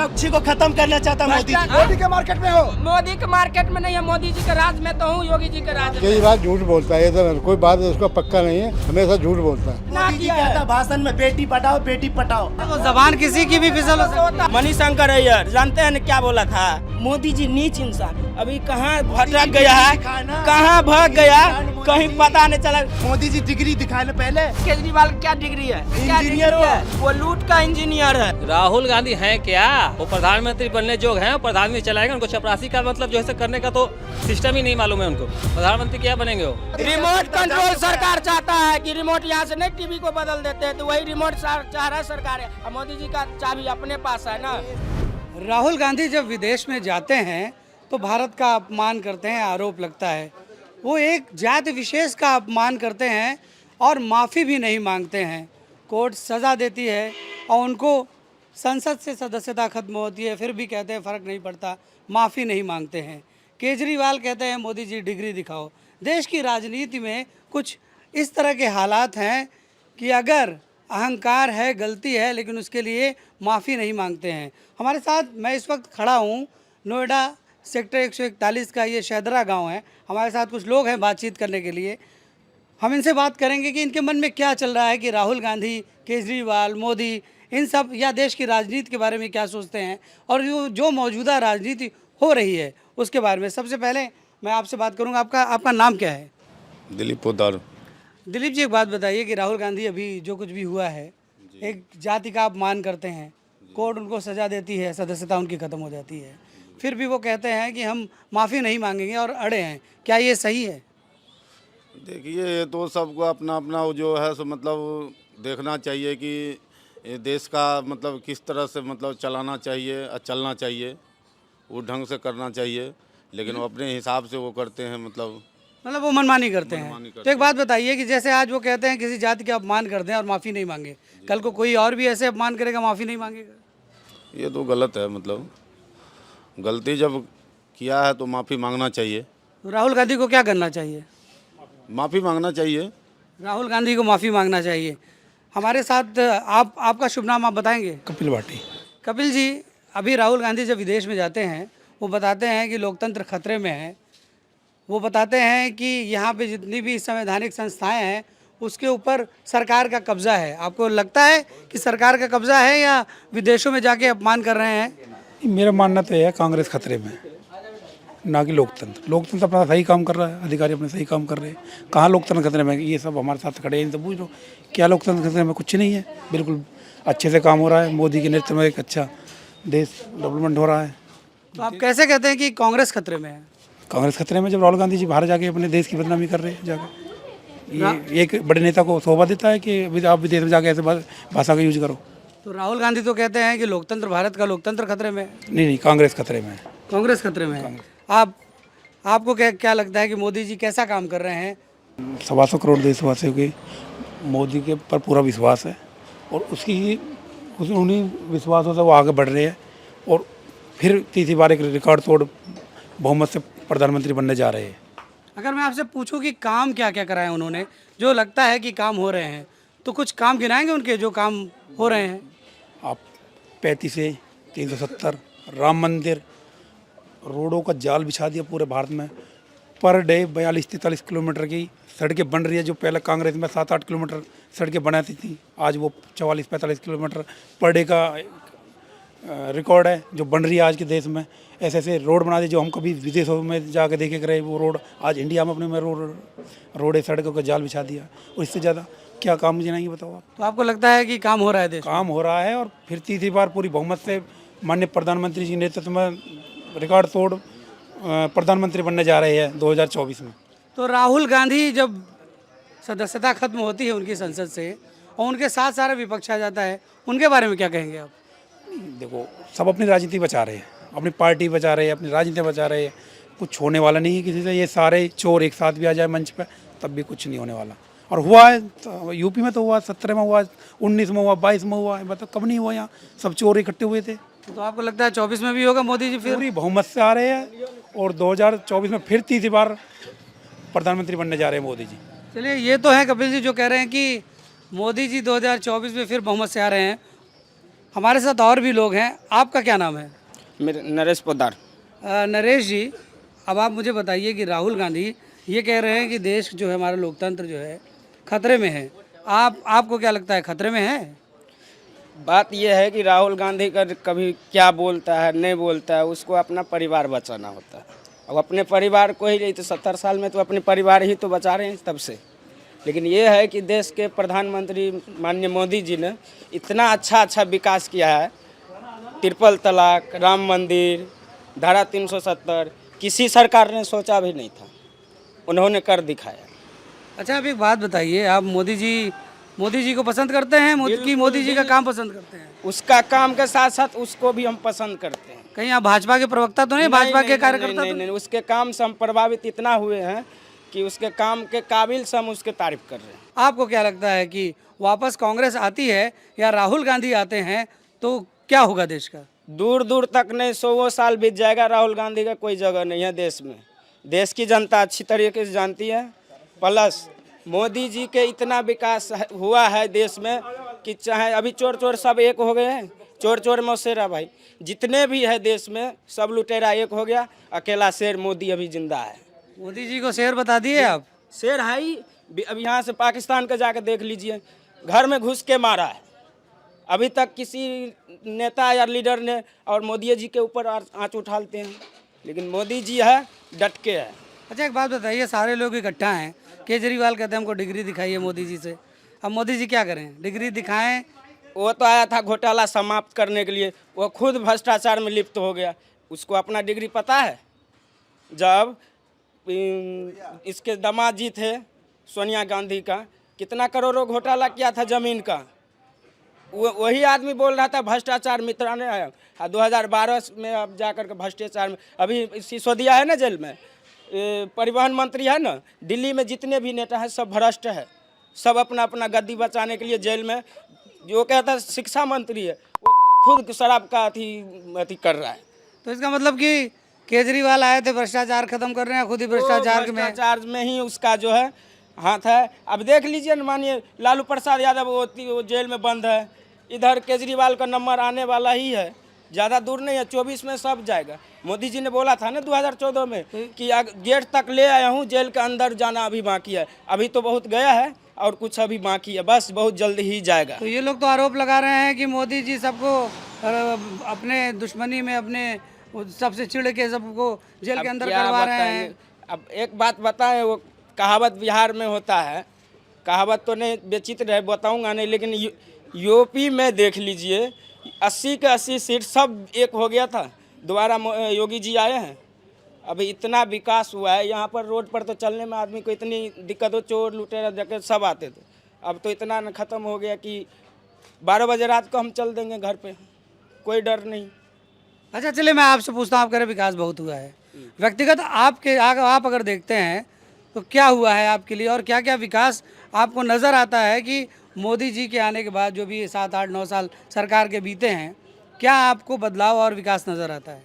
अच्छी को खत्म करना चाहता है मोदी जी। मोदी के मार्केट में हो? मोदी के मार्केट में नहीं है, मोदी जी के राज में तो हूँ, योगी जी के राज में। केजरीवाल झूठ बोलता है, ये तो कोई बात उसका पक्का नहीं है, हमेशा झूठ बोलता है। मोदी जी कहता है भाषण में बेटी पढ़ाओ बेटी पढ़ाओ। तो जबान किसी की भी फिसल हो सकती है। मणिशंकर अय्यर जानते हैं ना क्या बोला था? मोदी जी नीच इंसान, अभी कहाँ भटक गया है, कहाँ भाग गया, कहीं पता नहीं चला। मोदी जी डिग्री दिखाए ना पहले। केजरीवाल क्या डिग्री है? इंजीनियर है, वो लूट का इंजीनियर है। राहुल गांधी हैं क्या? वो प्रधानमंत्री बनने जोग हैं, प्रधानमंत्री चलाएंगे। उनको चपरासी का मतलब जो है करने का तो सिस्टम ही नहीं मालूम है उनको। प्रधानमंत्री क्या बनेंगे वो? रिमोट कंट्रोल सरकार चाहता है कि रिमोट यहाँ से नहीं टीवी को बदल देते हैं, तो वही रिमोट चाह रहा है सरकार है। और मोदी जी का चाबी अपने पास है ना। राहुल गांधी जब विदेश में जाते हैं तो भारत का अपमान करते हैं, आरोप लगता है। वो एक जाति विशेष का अपमान करते हैं और माफ़ी भी नहीं मांगते हैं। कोर्ट सज़ा देती है और उनको संसद से सदस्यता खत्म होती है, फिर भी कहते हैं फ़र्क नहीं पड़ता, माफ़ी नहीं मांगते हैं। केजरीवाल कहते हैं मोदी जी डिग्री दिखाओ। देश की राजनीति में कुछ इस तरह के हालात हैं कि अगर अहंकार है, गलती है, लेकिन उसके लिए माफ़ी नहीं मांगते हैं। हमारे साथ मैं इस वक्त खड़ा हूँ नोएडा सेक्टर 141 का, ये शहदरा गांव है। हमारे साथ कुछ लोग हैं बातचीत करने के लिए। हम इनसे बात करेंगे कि इनके मन में क्या चल रहा है, कि राहुल गांधी, केजरीवाल, मोदी, इन सब या देश की राजनीति के बारे में क्या सोचते हैं और जो मौजूदा राजनीति हो रही है उसके बारे में। सबसे पहले मैं आपसे बात करूँगा, आपका नाम क्या है? दिलीप पोद्दार। दिलीप जी, एक बात बताइए कि राहुल गांधी अभी जो कुछ भी हुआ है, एक जाति का अपमान करते हैं, कोर्ट उनको सज़ा देती है, सदस्यता उनकी ख़त्म हो जाती है, फिर भी वो कहते हैं कि हम माफ़ी नहीं मांगेंगे और अड़े हैं। क्या ये सही है? देखिए, ये तो सबको अपना अपना वो जो है सो मतलब देखना चाहिए कि ये देश का मतलब किस तरह से मतलब चलाना चाहिए और चलना चाहिए, वो ढंग से करना चाहिए। लेकिन वो अपने हिसाब से वो करते हैं, मतलब वो मनमानी करते हैं। तो एक बात बताइए कि जैसे आज वो कहते हैं किसी जाति का अपमान कर दें और माफ़ी नहीं मांगे, कल को कोई और भी ऐसे अपमान करेगा, माफ़ी नहीं मांगेगा? ये तो गलत है। मतलब गलती जब किया है तो माफ़ी मांगना चाहिए। तो राहुल गांधी को क्या करना चाहिए? माफ़ी मांगना चाहिए। राहुल गांधी को माफ़ी मांगना चाहिए। हमारे साथ आपका शुभ नाम आप बताएंगे? कपिल भाटी। कपिल जी, अभी राहुल गांधी जब विदेश में जाते हैं वो बताते हैं कि लोकतंत्र खतरे में है। वो बताते हैं कि यहाँ पे जितनी भी संवैधानिक संस्थाएं हैं उसके ऊपर सरकार का कब्जा है। आपको लगता है कि सरकार का कब्जा है या विदेशों में जाके अपमान कर रहे हैं? मेरा मानना तो है कांग्रेस खतरे में, ना कि लोकतंत्र। लोकतंत्र अपना सही काम कर रहा है, अधिकारी अपने सही काम कर रहे हैं। कहाँ लोकतंत्र खतरे में? ये सब हमारे साथ खड़े हैं, तो पूछ लो क्या लोकतंत्र खतरे में? कुछ नहीं है, बिल्कुल अच्छे से काम हो रहा है। मोदी के नेतृत्व में एक अच्छा देश डेवलपमेंट हो रहा है। तो आप कैसे कहते हैं कि कांग्रेस खतरे में है? कांग्रेस खतरे में जब राहुल गांधी जी बाहर जाके अपने देश की बदनामी कर रहे हैं। जाकर ये एक बड़े नेता को शोभा देता है कि आप विदेश में जाके ऐसे भाषा का यूज करो। तो राहुल गांधी तो कहते हैं कि लोकतंत्र, भारत का लोकतंत्र खतरे में है। नहीं, कांग्रेस खतरे में है। कांग्रेस खतरे में है। आपको क्या लगता है कि मोदी जी कैसा काम कर रहे हैं? 125 करोड़ देशवासियों के मोदी के पर पूरा विश्वास है और उन्हीं विश्वासों से वो आगे बढ़ रहे हैं और फिर तीसरी बार एक रिकॉर्ड तोड़ बहुमत से प्रधानमंत्री बनने जा रहे हैं। अगर मैं आपसे पूछूं कि काम क्या क्या कराए उन्होंने, जो लगता है कि काम हो रहे हैं, तो कुछ काम गिनाएंगे उनके जो काम हो रहे हैं? आप 35 से 370 राम मंदिर, रोडों का जाल बिछा दिया पूरे भारत में। पर डे 42-43 किलोमीटर की सड़कें बन रही है, जो पहले कांग्रेस में 7-8 किलोमीटर सड़कें बनाती थी, आज वो 44-45 किलोमीटर पर डे का रिकॉर्ड है जो बन रही है आज के देश में। ऐसे ऐसे रोड बना दी जो हम कभी विदेशों में जाकर देखे रहे, वो रोड आज इंडिया में अपने में रोड सड़कों का जाल बिछा दिया। और इससे ज़्यादा क्या काम जनाएंगे बताओ आप? तो आपको लगता है कि काम हो रहा है देश? काम हो रहा है और फिर तीसरी बार पूरी बहुमत से माननीय प्रधानमंत्री जी के नेतृत्व में रिकॉर्ड तोड़ प्रधानमंत्री बनने जा रहे हैं 2024 में। तो राहुल गांधी जब सदस्यता खत्म होती है उनकी संसद से और उनके साथ सारा विपक्ष आ जाता है, उनके बारे में क्या कहेंगे आप? देखो, सब अपनी राजनीति बचा रहे हैं, अपनी पार्टी बचा रहे हैं, अपनी राजनीति बचा रहे हैं। कुछ होने वाला नहीं है किसी से। ये सारे चोर एक साथ भी आ जाए मंच पे तब भी कुछ नहीं होने वाला। और हुआ है तो यूपी में तो हुआ, 17 में हुआ, 19 में हुआ, 22 में हुआ है, मतलब कब नहीं हुआ? यहाँ सब चोर इकट्ठे हुए थे। तो आपको लगता है 24 में भी होगा मोदी जी? फिर पूरी बहुमत से आ रहे हैं और 2024 में फिर तीसरी बार प्रधानमंत्री बनने जा रहे हैं मोदी जी। चलिए, ये तो है कपिल जी जो कह रहे हैं कि मोदी जी 2024 में फिर बहुमत से आ रहे हैं। हमारे साथ और भी लोग हैं। आपका क्या नाम है? मेरे नरेश पोदार। नरेश जी, अब आप मुझे बताइए कि राहुल गांधी ये कह रहे हैं कि देश जो है, हमारा लोकतंत्र जो है खतरे में है। आपको क्या लगता है, खतरे में है? बात यह है कि राहुल गांधी का कभी क्या बोलता है नहीं बोलता है, उसको अपना परिवार बचाना होता है। अब अपने परिवार को ही, तो 70 साल में तो अपने परिवार ही तो बचा रहे हैं तब से। लेकिन ये है कि देश के प्रधानमंत्री माननीय मोदी जी ने इतना अच्छा विकास किया है। ट्रिपल तलाक, राम मंदिर, धारा 370 किसी सरकार ने सोचा भी नहीं था, उन्होंने कर दिखाया। अच्छा, आप एक बात बताइए, आप मोदी जी को पसंद करते हैं? मोदी जी का काम पसंद करते हैं? उसका काम के साथ साथ उसको भी हम पसंद करते हैं। कहीं आप भाजपा के प्रवक्ता तो नहीं, भाजपा के कार्यकर्ता? नहीं, उसके काम से हम प्रभावित इतना हुए हैं कि उसके काम के काबिल से हम उसके तारीफ कर रहे हैं। आपको क्या लगता है कि वापस कांग्रेस आती है या राहुल गांधी आते हैं तो क्या होगा देश का? दूर दूर तक नहीं, 100 साल बीत जाएगा, राहुल गांधी का कोई जगह नहीं है देश में। देश की जनता अच्छी तरीके से जानती है। प्लस मोदी जी के इतना विकास हुआ है देश में कि चाहे अभी चोर सब एक हो गए हैं। चोर मौसेरा भाई जितने भी है देश में सब लुटेरा एक हो गया, अकेला शेर मोदी अभी जिंदा है। मोदी जी को शेर बता दिए आप? शेर है ही। अब यहाँ से पाकिस्तान का जाकर देख लीजिए, घर में घुस के मारा है। अभी तक किसी नेता या लीडर ने और मोदी जी के ऊपर आँच उठाते हैं, लेकिन मोदी जी है डट के है। अच्छा, एक बात बताइए, सारे लोग इकट्ठा हैं, केजरीवाल कहते हैं हमको डिग्री दिखाइए मोदी जी से। अब मोदी जी क्या करें, डिग्री दिखाएं? वो तो आया था घोटाला समाप्त करने के लिए, वो खुद भ्रष्टाचार में लिप्त हो गया। उसको अपना डिग्री पता है। जब इसके दामाद जी थे सोनिया गांधी का, कितना करोड़ों घोटाला किया था ज़मीन का, वही आदमी बोल रहा था भ्रष्टाचार मित्रा ने आया। 2012 में अब जाकर के भ्रष्टाचार में, अभी सिसोदिया है ना जेल में, परिवहन मंत्री है ना, दिल्ली में जितने भी नेता हैं सब भ्रष्ट है, सब अपना अपना गद्दी बचाने के लिए जेल में। जो कहता है शिक्षा मंत्री है, वो खुद शराब का अथी कर रहा है। तो इसका मतलब कि केजरीवाल आए थे भ्रष्टाचार खत्म कर रहे हैं, खुद ही भ्रष्टाचार में ही उसका जो है हाथ है। अब देख लीजिए, मानिए लालू प्रसाद यादव वो जेल में बंद है, इधर केजरीवाल का नंबर आने वाला ही है, ज़्यादा दूर नहीं है, 24 में सब जाएगा। मोदी जी ने बोला था ना 2014 में कि गेट तक ले आया हूँ, जेल के अंदर जाना अभी बाकी है। अभी तो बहुत गया है और कुछ अभी बाकी है, बस बहुत जल्द ही जाएगा। तो ये लोग तो आरोप लगा रहे हैं कि मोदी जी सबको अपने दुश्मनी में, अपने सबसे चिढ़ के सबको जेल के अंदर करवा रहे हैं। अब एक बात बताएं, वो कहावत बिहार में होता है, कहावत तो नहीं बेचित्र है, बताऊंगा नहीं, लेकिन यूपी में देख लीजिए 80 के 80 सीट सब एक हो गया था। दोबारा योगी जी आए हैं, अभी इतना विकास हुआ है यहाँ पर। रोड पर तो चलने में आदमी को इतनी दिक्कत हो, चोर लुटेरा डकैत सब आते थे। अब तो इतना न ख़त्म हो गया कि 12 बजे रात को हम चल देंगे घर पे, कोई डर नहीं। अच्छा, चलिए मैं आपसे पूछता हूँ, आप कह रहे विकास बहुत हुआ है, व्यक्तिगत आप अगर देखते हैं तो क्या हुआ है आपके लिए, और क्या क्या विकास आपको नज़र आता है कि मोदी जी के आने के बाद जो भी 7, 8, 9 साल सरकार के बीते हैं, क्या आपको बदलाव और विकास नज़र आता है?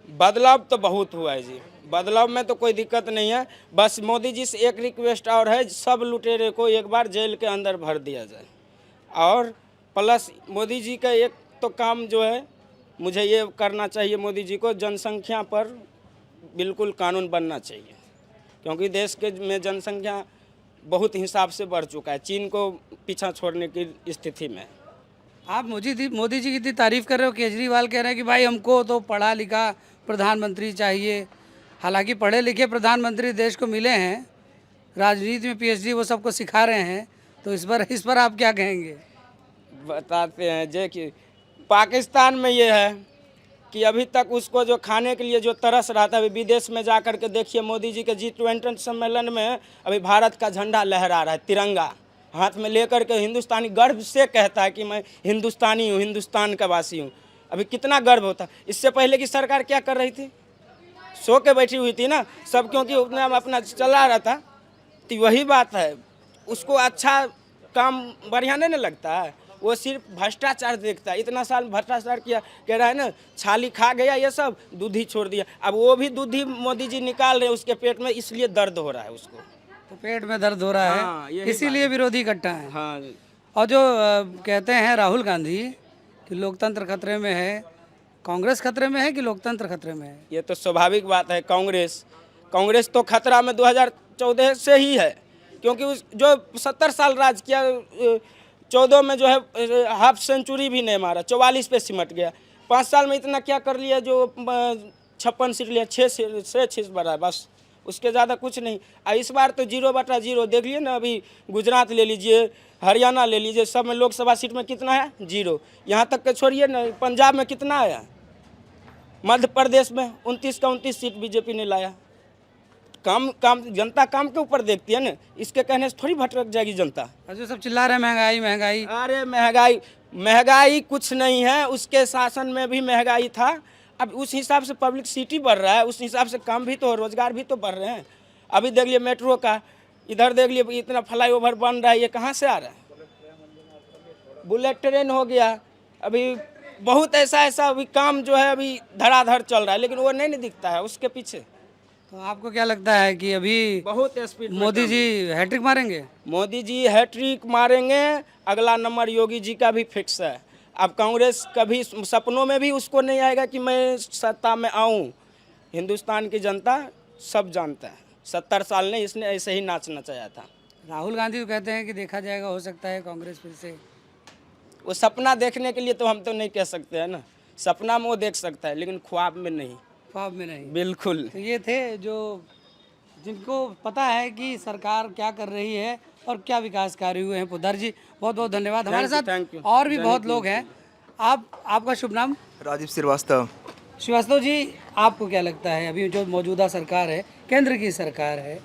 बदलाव तो बहुत हुआ है जी, बदलाव में तो कोई दिक्कत नहीं है। बस मोदी जी से एक रिक्वेस्ट और है, सब लुटेरे को एक बार जेल के अंदर भर दिया जाए। और प्लस मोदी जी का एक तो काम जो है, मुझे ये करना चाहिए, मोदी जी को जनसंख्या पर बिल्कुल कानून बनना चाहिए, क्योंकि देश के में जनसंख्या बहुत हिसाब से बढ़ चुका है, चीन को पीछा छोड़ने की स्थिति में। आप मोदी जी की इतनी तारीफ़ कर रहे हो, केजरीवाल कह रहे हैं कि भाई हमको तो पढ़ा लिखा प्रधानमंत्री चाहिए। हालांकि पढ़े लिखे प्रधानमंत्री देश को मिले हैं, राजनीति में PhD वो सबको सिखा रहे हैं, तो इस पर आप क्या कहेंगे? बताते हैं जे कि पाकिस्तान में ये है कि अभी तक उसको जो खाने के लिए जो तरस रहा था, अभी विदेश में जा कर के देखिए, मोदी जी के G20 सम्मेलन में अभी भारत का झंडा लहरा रहा है, तिरंगा हाथ में लेकर के हिंदुस्तानी गर्व से कहता है कि मैं हिंदुस्तानी हूँ, हिंदुस्तान का वासी हूँ। अभी कितना गर्व होता। इससे पहले की सरकार क्या कर रही थी? सो के बैठी हुई थी ना सब, क्योंकि उतना अपना चला रहा था। तो वही बात है, उसको अच्छा काम बढ़िया नहीं लगता है, वो सिर्फ भ्रष्टाचार देखता है। इतना साल भ्रष्टाचार किया, कह रहा है ना छाली खा गया ये सब, दूध ही छोड़ दिया। अब वो भी दूध ही मोदी जी निकाल रहे हैं उसके पेट में, इसलिए दर्द हो रहा है उसको। तो पेट में दर्द हो रहा हाँ, है, इसीलिए विरोधी इकट्ठा है। हाँ। और जो कहते हैं राहुल गांधी कि लोकतंत्र खतरे में है, कांग्रेस खतरे में है कि लोकतंत्र खतरे में है? ये तो स्वाभाविक बात है। कांग्रेस तो खतरा में 2014 से ही है, क्योंकि उस जो 70 साल राज किया, 14 में जो है हाफ सेंचुरी भी नहीं मारा, 44 पे सिमट गया। 5 साल में इतना क्या कर लिया, जो 56 सीट लिया, 6 सीट बढ़ा, बस उसके ज़्यादा कुछ नहीं। इस बार तो 0/0 देख लिए ना, अभी गुजरात ले लीजिए, हरियाणा ले लीजिए, सब में लोकसभा सीट में कितना है, 0। यहाँ तक के छोड़िए ना, पंजाब में कितना आया, मध्य प्रदेश में 29 का 29 सीट बीजेपी ने लाया। काम जनता काम के ऊपर देखती है ना, इसके कहने से थोड़ी भटक जाएगी जनता। जो सब चिल्ला रहे हैं महंगाई महंगाई, अरे महंगाई कुछ नहीं है, उसके शासन में भी महंगाई था। अब उस हिसाब से पब्लिक सिटी बढ़ रहा है, उस हिसाब से काम भी तो, रोजगार भी तो बढ़ रहे हैं। अभी देख लिए मेट्रो का, इधर देख लिए इतना फ्लाईओवर बन रहा है, ये कहाँ से आ रहा है? बुलेट ट्रेन हो गया, अभी बहुत ऐसा अभी काम जो है अभी धड़ाधड़ चल रहा है, लेकिन वो नहीं दिखता है उसके पीछे। तो आपको क्या लगता है कि अभी बहुत स्पीड मोदी जी हैट्रिक मारेंगे? मोदी जी हैट्रिक मारेंगे, अगला नंबर योगी जी का भी फिक्स है। अब कांग्रेस कभी सपनों में भी उसको नहीं आएगा कि मैं सत्ता में आऊं। हिंदुस्तान की जनता सब जानता है, 70 साल ने इसने ऐसे ही नाच नचाया था। राहुल गांधी तो कहते हैं कि देखा जाएगा, हो सकता है कांग्रेस फिर से। वो सपना देखने के लिए तो हम तो नहीं कह सकते हैं ना, सपना में वो देख सकता है, लेकिन ख्वाब में नहीं। ख्वाब में नहीं, बिल्कुल। तो ये थे जो जिनको पता है कि सरकार क्या कर रही है और क्या विकास कार्य हुए हैं। पोद्दार जी बहुत बहुत धन्यवाद। हमारे थैंक साथ यू। और भी बहुत लोग हैं। आपका शुभ नाम? राजीव श्रीवास्तव। श्रीवास्तव जी, आपको क्या लगता है अभी जो मौजूदा सरकार है, केंद्र की सरकार है,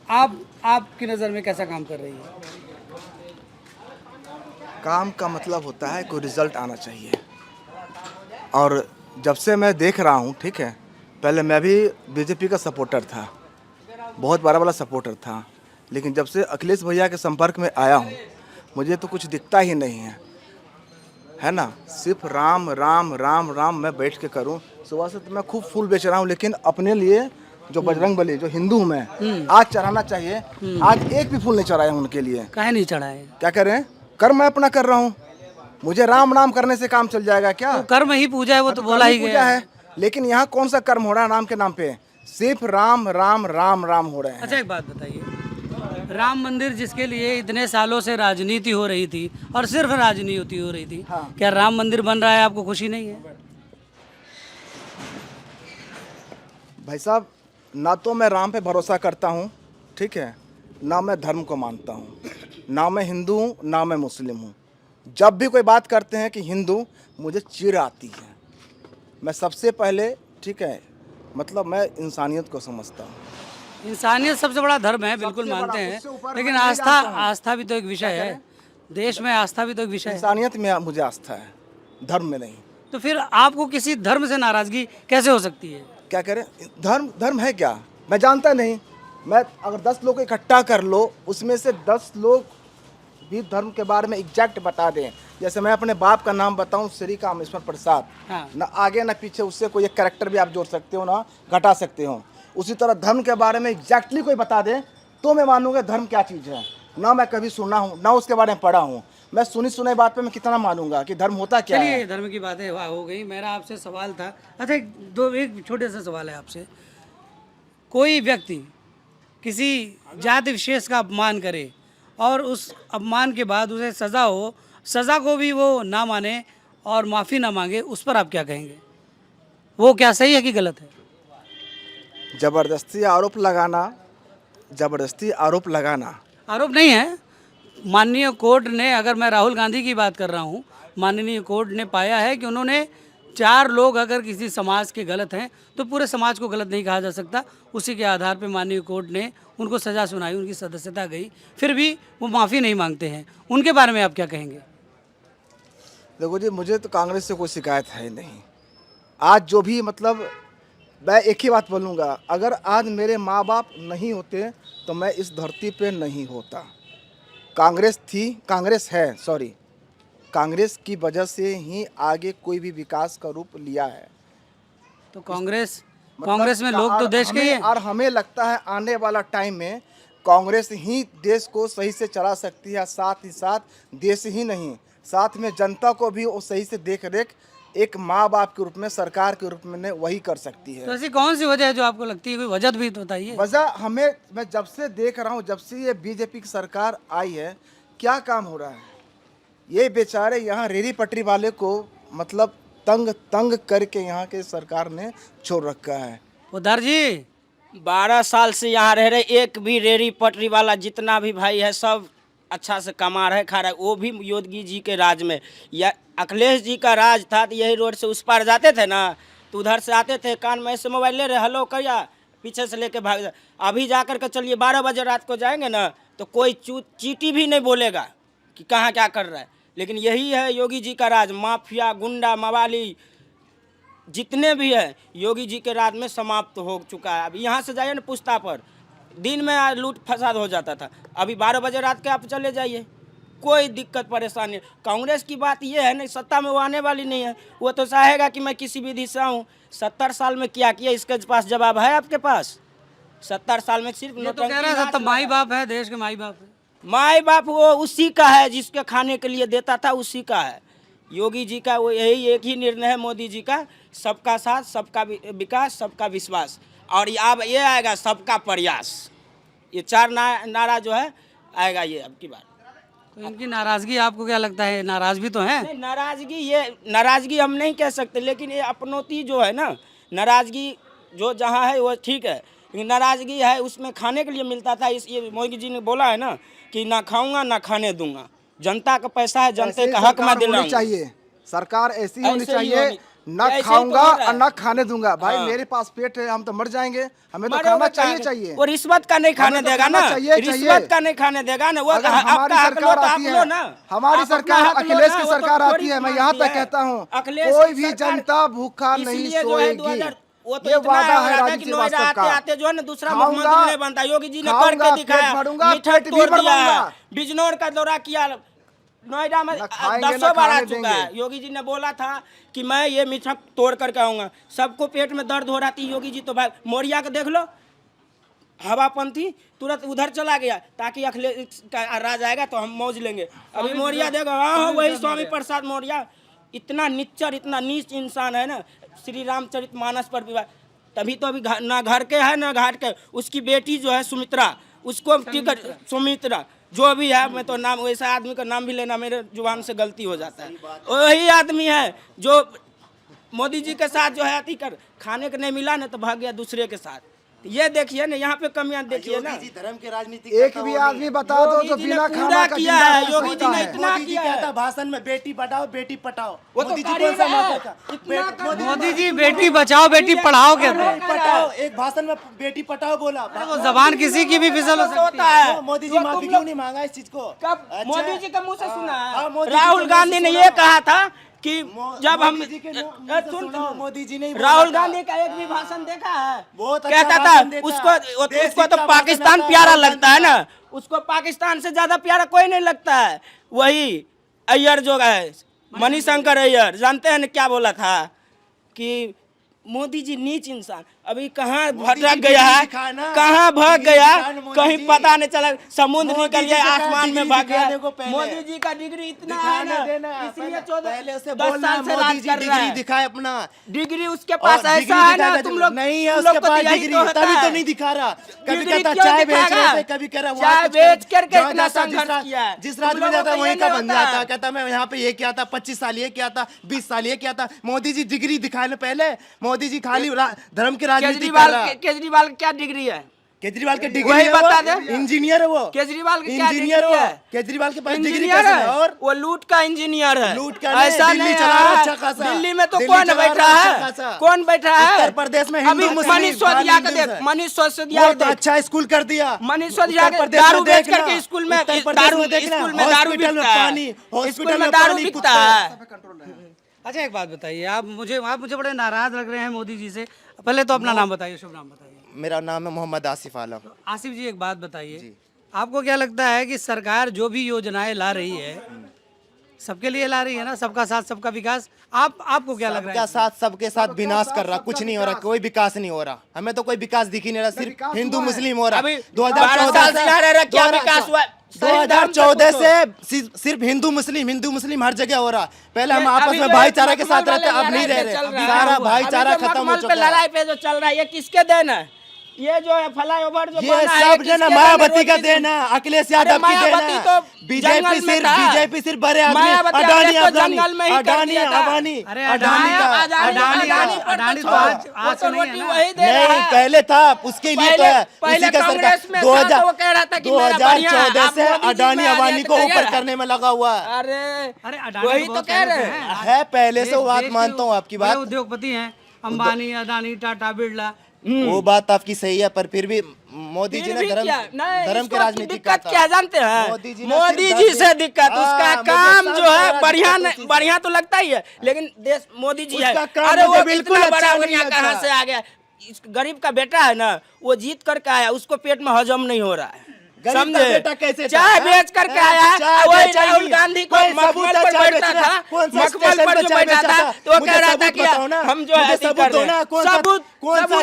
आपकी नज़र में कैसा काम कर रही है? काम का मतलब होता है कोई रिजल्ट आना चाहिए, और जब से मैं देख रहा हूँ, ठीक है, पहले मैं भी बीजेपी का सपोर्टर था, बहुत बड़ा वाला सपोर्टर था, लेकिन जब से अखिलेश भैया के संपर्क में आया हूँ, मुझे तो कुछ दिखता ही नहीं है ना। सिर्फ राम राम राम राम मैं बैठ के करूँ। सुबह से तो मैं खूब फूल बेच रहा हूँ, लेकिन अपने लिए जो बजरंगबली, जो हिंदू हूँ मैं, आज चढ़ाना चाहिए। आज एक भी फूल नहीं चढ़ाया उनके लिए। काहे नहीं चढ़ाए? क्या करें, कर्म मैं अपना कर रहा हूँ। मुझे राम नाम करने से काम चल जाएगा क्या? तो कर्म ही पूजा है, वो तो बोला ही गया है। लेकिन यहाँ कौन सा कर्म हो रहा है राम के नाम पे? सिर्फ राम राम राम राम हो रहे हैं। अच्छा, एक बात बताइए, राम मंदिर जिसके लिए इतने सालों से राजनीति हो रही थी, और सिर्फ राजनीति हो रही थी, हाँ। क्या राम मंदिर बन रहा है, आपको खुशी नहीं है? भाई साहब, ना तो मैं राम पे भरोसा करता हूँ, ठीक है, ना मैं धर्म को मानता हूँ, ना मैं हिंदू हूँ, ना मैं मुस्लिम हूँ। जब भी कोई बात करते हैं कि हिंदू, मुझे चिढ़ आती है। मैं सबसे पहले, ठीक है, मतलब मैं इंसानियत को समझता हूँ। इंसानियत सबसे बड़ा धर्म है, बिल्कुल मानते हैं, लेकिन आस्था भी तो एक विषय है। देश में आस्था भी तो एक विषय है। इंसानियत में मुझे आस्था है, धर्म में नहीं। तो फिर आपको किसी धर्म से नाराजगी कैसे हो सकती है? क्या करें, धर्म है क्या, मैं जानता नहीं। मैं अगर 10 लोग इकट्ठा कर लो, उसमें से 10 लोग भी धर्म के बारे में एग्जैक्ट बता दें। जैसे मैं अपने बाप का नाम बताऊं, श्री कामेश्वर प्रसाद, हाँ। ना आगे ना पीछे उससे कोई एक कैरेक्टर भी आप जोड़ सकते हो, ना घटा सकते हो। उसी तरह धर्म के बारे में एग्जैक्टली कोई बता दे तो मैं मानूंगा धर्म क्या चीज़ है। ना मैं कभी सुना हूँ, ना उसके बारे में पढ़ा हूँ। मैं सुनी सुनाई बात पे मैं कितना मानूंगा कि धर्म होता क्या है। चलिए, धर्म की बातें हो गई, मेरा आपसे सवाल था। अच्छा, एक छोटे सा सवाल है आपसे। कोई व्यक्ति किसी जाति विशेष का अपमान करे और उस अपमान के बाद उसे सज़ा हो, सज़ा को भी वो ना माने और माफ़ी ना मांगे, उस पर आप क्या कहेंगे? वो क्या सही है कि गलत है? जबरदस्ती आरोप लगाना आरोप नहीं है। माननीय कोर्ट ने, अगर मैं राहुल गांधी की बात कर रहा हूँ, माननीय कोर्ट ने पाया है कि उन्होंने 4 लोग अगर किसी समाज के गलत हैं तो पूरे समाज को गलत नहीं कहा जा सकता। उसी के आधार पर माननीय कोर्ट ने उनको सज़ा सुनाई, उनकी सदस्यता गई, फिर भी वो माफ़ी नहीं मांगते हैं। उनके बारे में आप क्या कहेंगे? देखो जी, मुझे तो कांग्रेस से कोई शिकायत है नहीं। आज जो भी, मतलब मैं एक ही बात बोलूँगा, अगर आज मेरे माँ बाप नहीं होते तो मैं इस धरती पे नहीं होता। कांग्रेस की वजह से ही आगे कोई भी विकास का रूप लिया है। तो कांग्रेस में लोग तो देश के ही हैं। और हमें लगता है आने वाला टाइम में कांग्रेस ही देश को सही से चला सकती है। साथ ही साथ देश ही नहीं, साथ में जनता को भी वो सही से देख रेख एक माँ बाप के रूप में, सरकार के रूप में वही कर सकती है। तो ऐसी कौन सी वजह है जो आपको लगती है, कोई वजह भी तो बताइए। वजह मैं जब से देख रहा हूँ, जब से ये बीजेपी की सरकार आई है, क्या काम हो रहा है। ये बेचारे यहाँ रेहड़ी पटरी वाले को मतलब तंग करके यहाँ के सरकार ने छोड़ रखा है। उधर जी 12 साल से यहाँ रह रहे, एक भी रेहड़ी पटरी वाला जितना भी भाई है सब अच्छा से कमा रहे, खा रहे, वो भी योगी जी के राज में। या अखिलेश जी का राज था तो यही रोड से उस पार जाते थे ना, तो उधर से आते थे, कान में ऐसे मोबाइल ले रहे, हेलो करिया, पीछे से लेके भाग जाए। अभी जा कर के चलिए 12 बजे रात को जाएंगे ना तो कोई चीटी भी नहीं बोलेगा कि कहाँ क्या कर रहा है। लेकिन यही है योगी जी का राज, माफिया गुंडा मवाली जितने भी है योगी जी के राज में समाप्त हो चुका है। अब यहाँ से जाइए ना पुस्ता पर, दिन में लूट फसाद हो जाता था, अभी 12 बजे रात के आप चले जाइए, कोई दिक्कत परेशानी। कांग्रेस की बात ये है नहीं, सत्ता में वो आने वाली नहीं है, वो तो चाहेगा कि मैं किसी विधि से आऊँ। 70 साल में क्या किया इसके पास जवाब है आपके पास? 70 साल में सिर्फ ये तो कह रहे हैं सब माई बाप है, देश के माई बाप है। माई बाप वो उसी का है जिसके खाने के लिए देता था, उसी का है। योगी जी का वो यही एक ही निर्णय है मोदी जी का, सबका साथ, सबका विकास, सबका विश्वास, और अब ये आएगा सबका प्रयास। ये 4 नारा जो है आएगा ये अब की बार। तो इनकी नाराजगी आपको क्या लगता है, नाराज भी तो हैं? नहीं, नाराजगी हम नहीं कह सकते, लेकिन ये अपनौती जो है ना, नाराजगी जो जहाँ है वो ठीक है, लेकिन नाराजगी है उसमें खाने के लिए मिलता था। ये मोदी जी ने बोला है ना कि ना खाऊंगा ना खाने दूंगा, जनता का पैसा है, जनता का हक मैं दिलाऊंगा। चाहिए सरकार ऐसी होनी ऐसे ही चाहिए, होनी- ना ऐसे ही तो खाऊंगा हो रहा है। और ना खाने दूंगा। भाई हाँ। मेरे पास पेट है, हम तो मर जाएंगे, हमें तो मरोगे खाना कहाँ? चाहिए। वो रिश्वत का नहीं खाने हमें तो देगा खाना ना, चाहिए। रिश्वत का नहीं खाने देगा ना। वो अगर आपका हमारी हक लो सरकार तो आप आती लो है, ना, हमारी आप अपना सरकार हक लो अखिलेश ना, की वो तो सरकार थोड़ी आती है, मैं यहाँ मानती तक है। कहता हूँ अखिलेश कोई की भी सरकार- जनता भूखा नहीं इसलिए जो है सोएगी। 2000 वो तो ये इतना वादा है हो रहा था राजीव कि नोएडा श्रीवास्तव आते का। आते जो है ना दूसरा खाऊंगा, मुख्यमंत्री नहीं बनता, योगी जी ने खाऊंगा, करके दिखाया। पेट भरूंगा, मीठा पेट भी तोड़ दिया है, भरवाऊंगा। बिजनौर का दौरा किया, नोएडा में ना खाएंगे, 10 ना बार आ खाने चुका देंगे। है। योगी जी ने बोला था कि मैं ये मीठा तोड़ करके आऊंगा, सबको पेट में दर्द हो रहा थी, योगी जी तो भाई मोरिया को देख लो, हवापंथी तुरंत उधर चला गया ताकि अखिलेश का राज आएगा तो हम मौज लेंगे। अभी मोरिया देखो, हाँ वही स्वामी प्रसाद मौर्य, इतना निच्चर इतना नीच इंसान है ना। श्री रामचरितमानस पर विवाद, तभी तो अभी ना घर के है ना घाट के, उसकी बेटी जो है सुमित्रा, उसको टिकट, सुमित्रा जो भी है, मैं तो नाम वैसा आदमी का नाम भी लेना मेरे जुबान से गलती हो जाता है। वही आदमी है जो मोदी जी के साथ जो है अति कर खाने को नहीं मिला ना तो भाग गया दूसरे के साथ। ये देखिए ना, यहाँ पे कमियां देखिए ना। धर्म के राजनीति एक भी आदमी बता दो जो योगी जी ने बिना पूरा खाना का किया जिंदा है, रह योगी सकता जी ने है। इतना मोदी जी किया है। कहता भाषण में बेटी बचाओ बेटी पढ़ाओ, वो तो मोदी जी कर ही कौन सा रहा है। मानता था? इतना कर- मोदी जी बेटी बचाओ बेटी पढ़ाओ कहते हैं। बेटी पढ़ाओ, एक भाषण में बेटी पढ़ाओ बोला। वो जबान किसी की भी फिसल हो सकती होता है। है। मोदी जी जो माफी तुम क्यों लोग- नहीं मांगा इस चीज को? कब अच्छा। मोदी जी का मुंह से सुना हाँ, है? मोदी जी राहुल के मुंह गांधी से ने सुना। ये कहा था कि जब हम मोदी जी के मुंह से सुना, मोदी जी ने ही बोला राहुल था। गांधी का एक भी भाषण देखा है? बहुत अच्छा कहता था भाषण देता है। उसको देश उसको तो का पाकिस्तान भाषण प्यारा आता है, लगता है ना, उसको पाकिस्तान से ज्यादा प्यारा कोई नहीं लगता है। वही अय्यर जो है, मणिशंकर अय्यर, जानते हैं ना क्या बोला था कि मोदी जी नीच इंसान, अभी कहाँ भटक गया है, कहाँ भाग गया, कहीं पता नहीं चला, समुद्र निकल गया, आसमान में भाग गया। मोदी जी का डिग्री इतना है ना, इसलिए 10 साल से राज कर रहा है। दिखाए अपना डिग्री उसके पास ऐसा है ना, तुम लोग नहीं है तुम लोग उसके को पास यही डिग्री, तो होता तभी तो है। नहीं दिखा रहा। कभी डिग्री कहता क्यों चाय बेच दिखाएगा? रहे थे, कभी कह रहा चाय वहाँ बेच करके जहाँ इतना जाता संघर्ष किया है। जिस तुम राज्य में लोगों जाता को वहीं ये का नहीं बन होता जाता। है। कहता मैं यहाँ पे ये किया था, 25 साल ये किया था, 20 साल ये किया था। मोदी जी डिग्री दिखाने पहले मोदी जी खाली धर्म की राजनीति कर रहा है। केजरीवाल की क्या डिग्री है? केजरीवाल के डिग्री वही है बता वो, दे। इंजीनियर है वो। केजरीवाल की क्या इंजीनियर डिग्री वो, है? केजरीवाल के पास डिग्री इंजीनियर कैसे है, है? और वो लूट का इंजीनियर है। लूट का नहीं, ऐसा दिल्ली नहीं चला रहा है है। अच्छा खासा। दिल्ली में तो दिल्ली कौन चला बैठा रहा है है? अच्छा खासा। कौन बैठा है? उत्तर प्रदेश में हिंदू अभी मुस्लिम मनीष सिसोदिया का खाली देख, हिंदू से। मनीष सिसोदिया वो का तो देख, अच्छा स्कूल कर दिया। मनीष सिसोदिया उत्तर के प्रदेश दारू में बेच देखना, करके स्कूल में उत्तर प्रदेश दारू में देखना, स्कूल में दारू हॉस्पिटल में बिकता है। पानी, हॉस्पिटल स्कूल में में दारू पानी बिकता कुत्ते। है। अच्छा एक बात बताइए, आप मुझे बड़े नाराज लग रहे हैं मोदी जी से। पहले तो अपना नाम बताइए, शुभ नाम बताइए। मेरा नाम है मोहम्मद आसिफ आलम। आसिफ जी एक बात बताइए, आपको क्या लगता है कि सरकार जो भी योजनाएं ला रही है, सबके लिए ला रही है ना, सबका साथ सबका विकास। आपको क्या लग रहा सबका है? साथ सबके साथ विनाश कर रहा, कुछ नहीं हो रहा, कोई विकास नहीं हो रहा। हमें तो कोई विकास दिख ही नहीं रहा, सिर्फ हिंदू मुस्लिम हो रहा। अभी 2014 साल से यहाँ रह रहे, क्या विकास हुआ? 2014 से सिर्फ हिंदू मुस्लिम हर जगह हो रहा। पहले हम आपस में भाईचारा के साथ रहते, अब नहीं रह रहे, सारा भाईचारा खत्म हो चुका है। लड़ाई पे जो चल रहा है ये किसके देन है? ये जो है फ्लाईओवर जो ये बना है, सब जो ना किसके मायावती देन का है? देना, अखिलेश अरे यादव की मायावती देना, तो बीजेपी जंगल में सिर्फ था। बीजेपी सिर्फ बड़े आदमी, मायावती अडानी अखिलेश को अडानी जंगल में ही कर अडानी दिया था। अबानी अरे अडानी का अडानी तो आज से नहीं है रोटी ना। वही दे रहा नहीं, है। पहले था, उसके लिए तो है। पहले उसी का कांग्रेस में सरकार था तो वो कह रहा था कि मेरा बढ़िया है, 2014 आप से मोदी जी अडानी में आ अबानी जाए को तो ऊपर तैयार है। करने में लगा हुआ है। अरे अरे वही तो कह रहे हैं। पहले से वो बात मानता हूँ आपकी बात, उद्योगपति हैं, अंबानी, अडानी, टाटा, बिरला। वो बात आपकी सही है, पर फिर भी मोदी जी फिर ने भी क्या? नहीं, धर्म इसको के राजनीति दिक्कत क्या जानते हैं? मोदी जी ने मोदी सिर्फ जी दस से दिन- दिक्कत, उसका हाँ, मुझे काम सब जो है मेरा बढ़िया दिक्कत उसी बढ़िया तो लगता ही है, लेकिन देश मोदी जी है। उसका काम अरे मुझे वो बिल्कुल इतना अच्छा बड़ा नहीं बढ़िया लगता। कहाँ से आ गया? इस गरीब का बेटा है ना, वो जीत करके आया, उसको पेट में हजम नहीं हो रहा है, गरीब का समझे? बेटा कैसे था? चाय बेच करके आया है, चाय वही बेचा राहुल नहीं। गांधी को कोई सबूत मखमल है पर चाय बैठता बेचना? था, कौन सा मखमल स्टेशन पर पे जो चाय बैठा बेचा था था? तो वो मुझे कह रहा था सबूत कि बताओ ना। हम जो है मुझे ऐसे सबूत कर दो रहे ना, हैं। कौन सा सबूत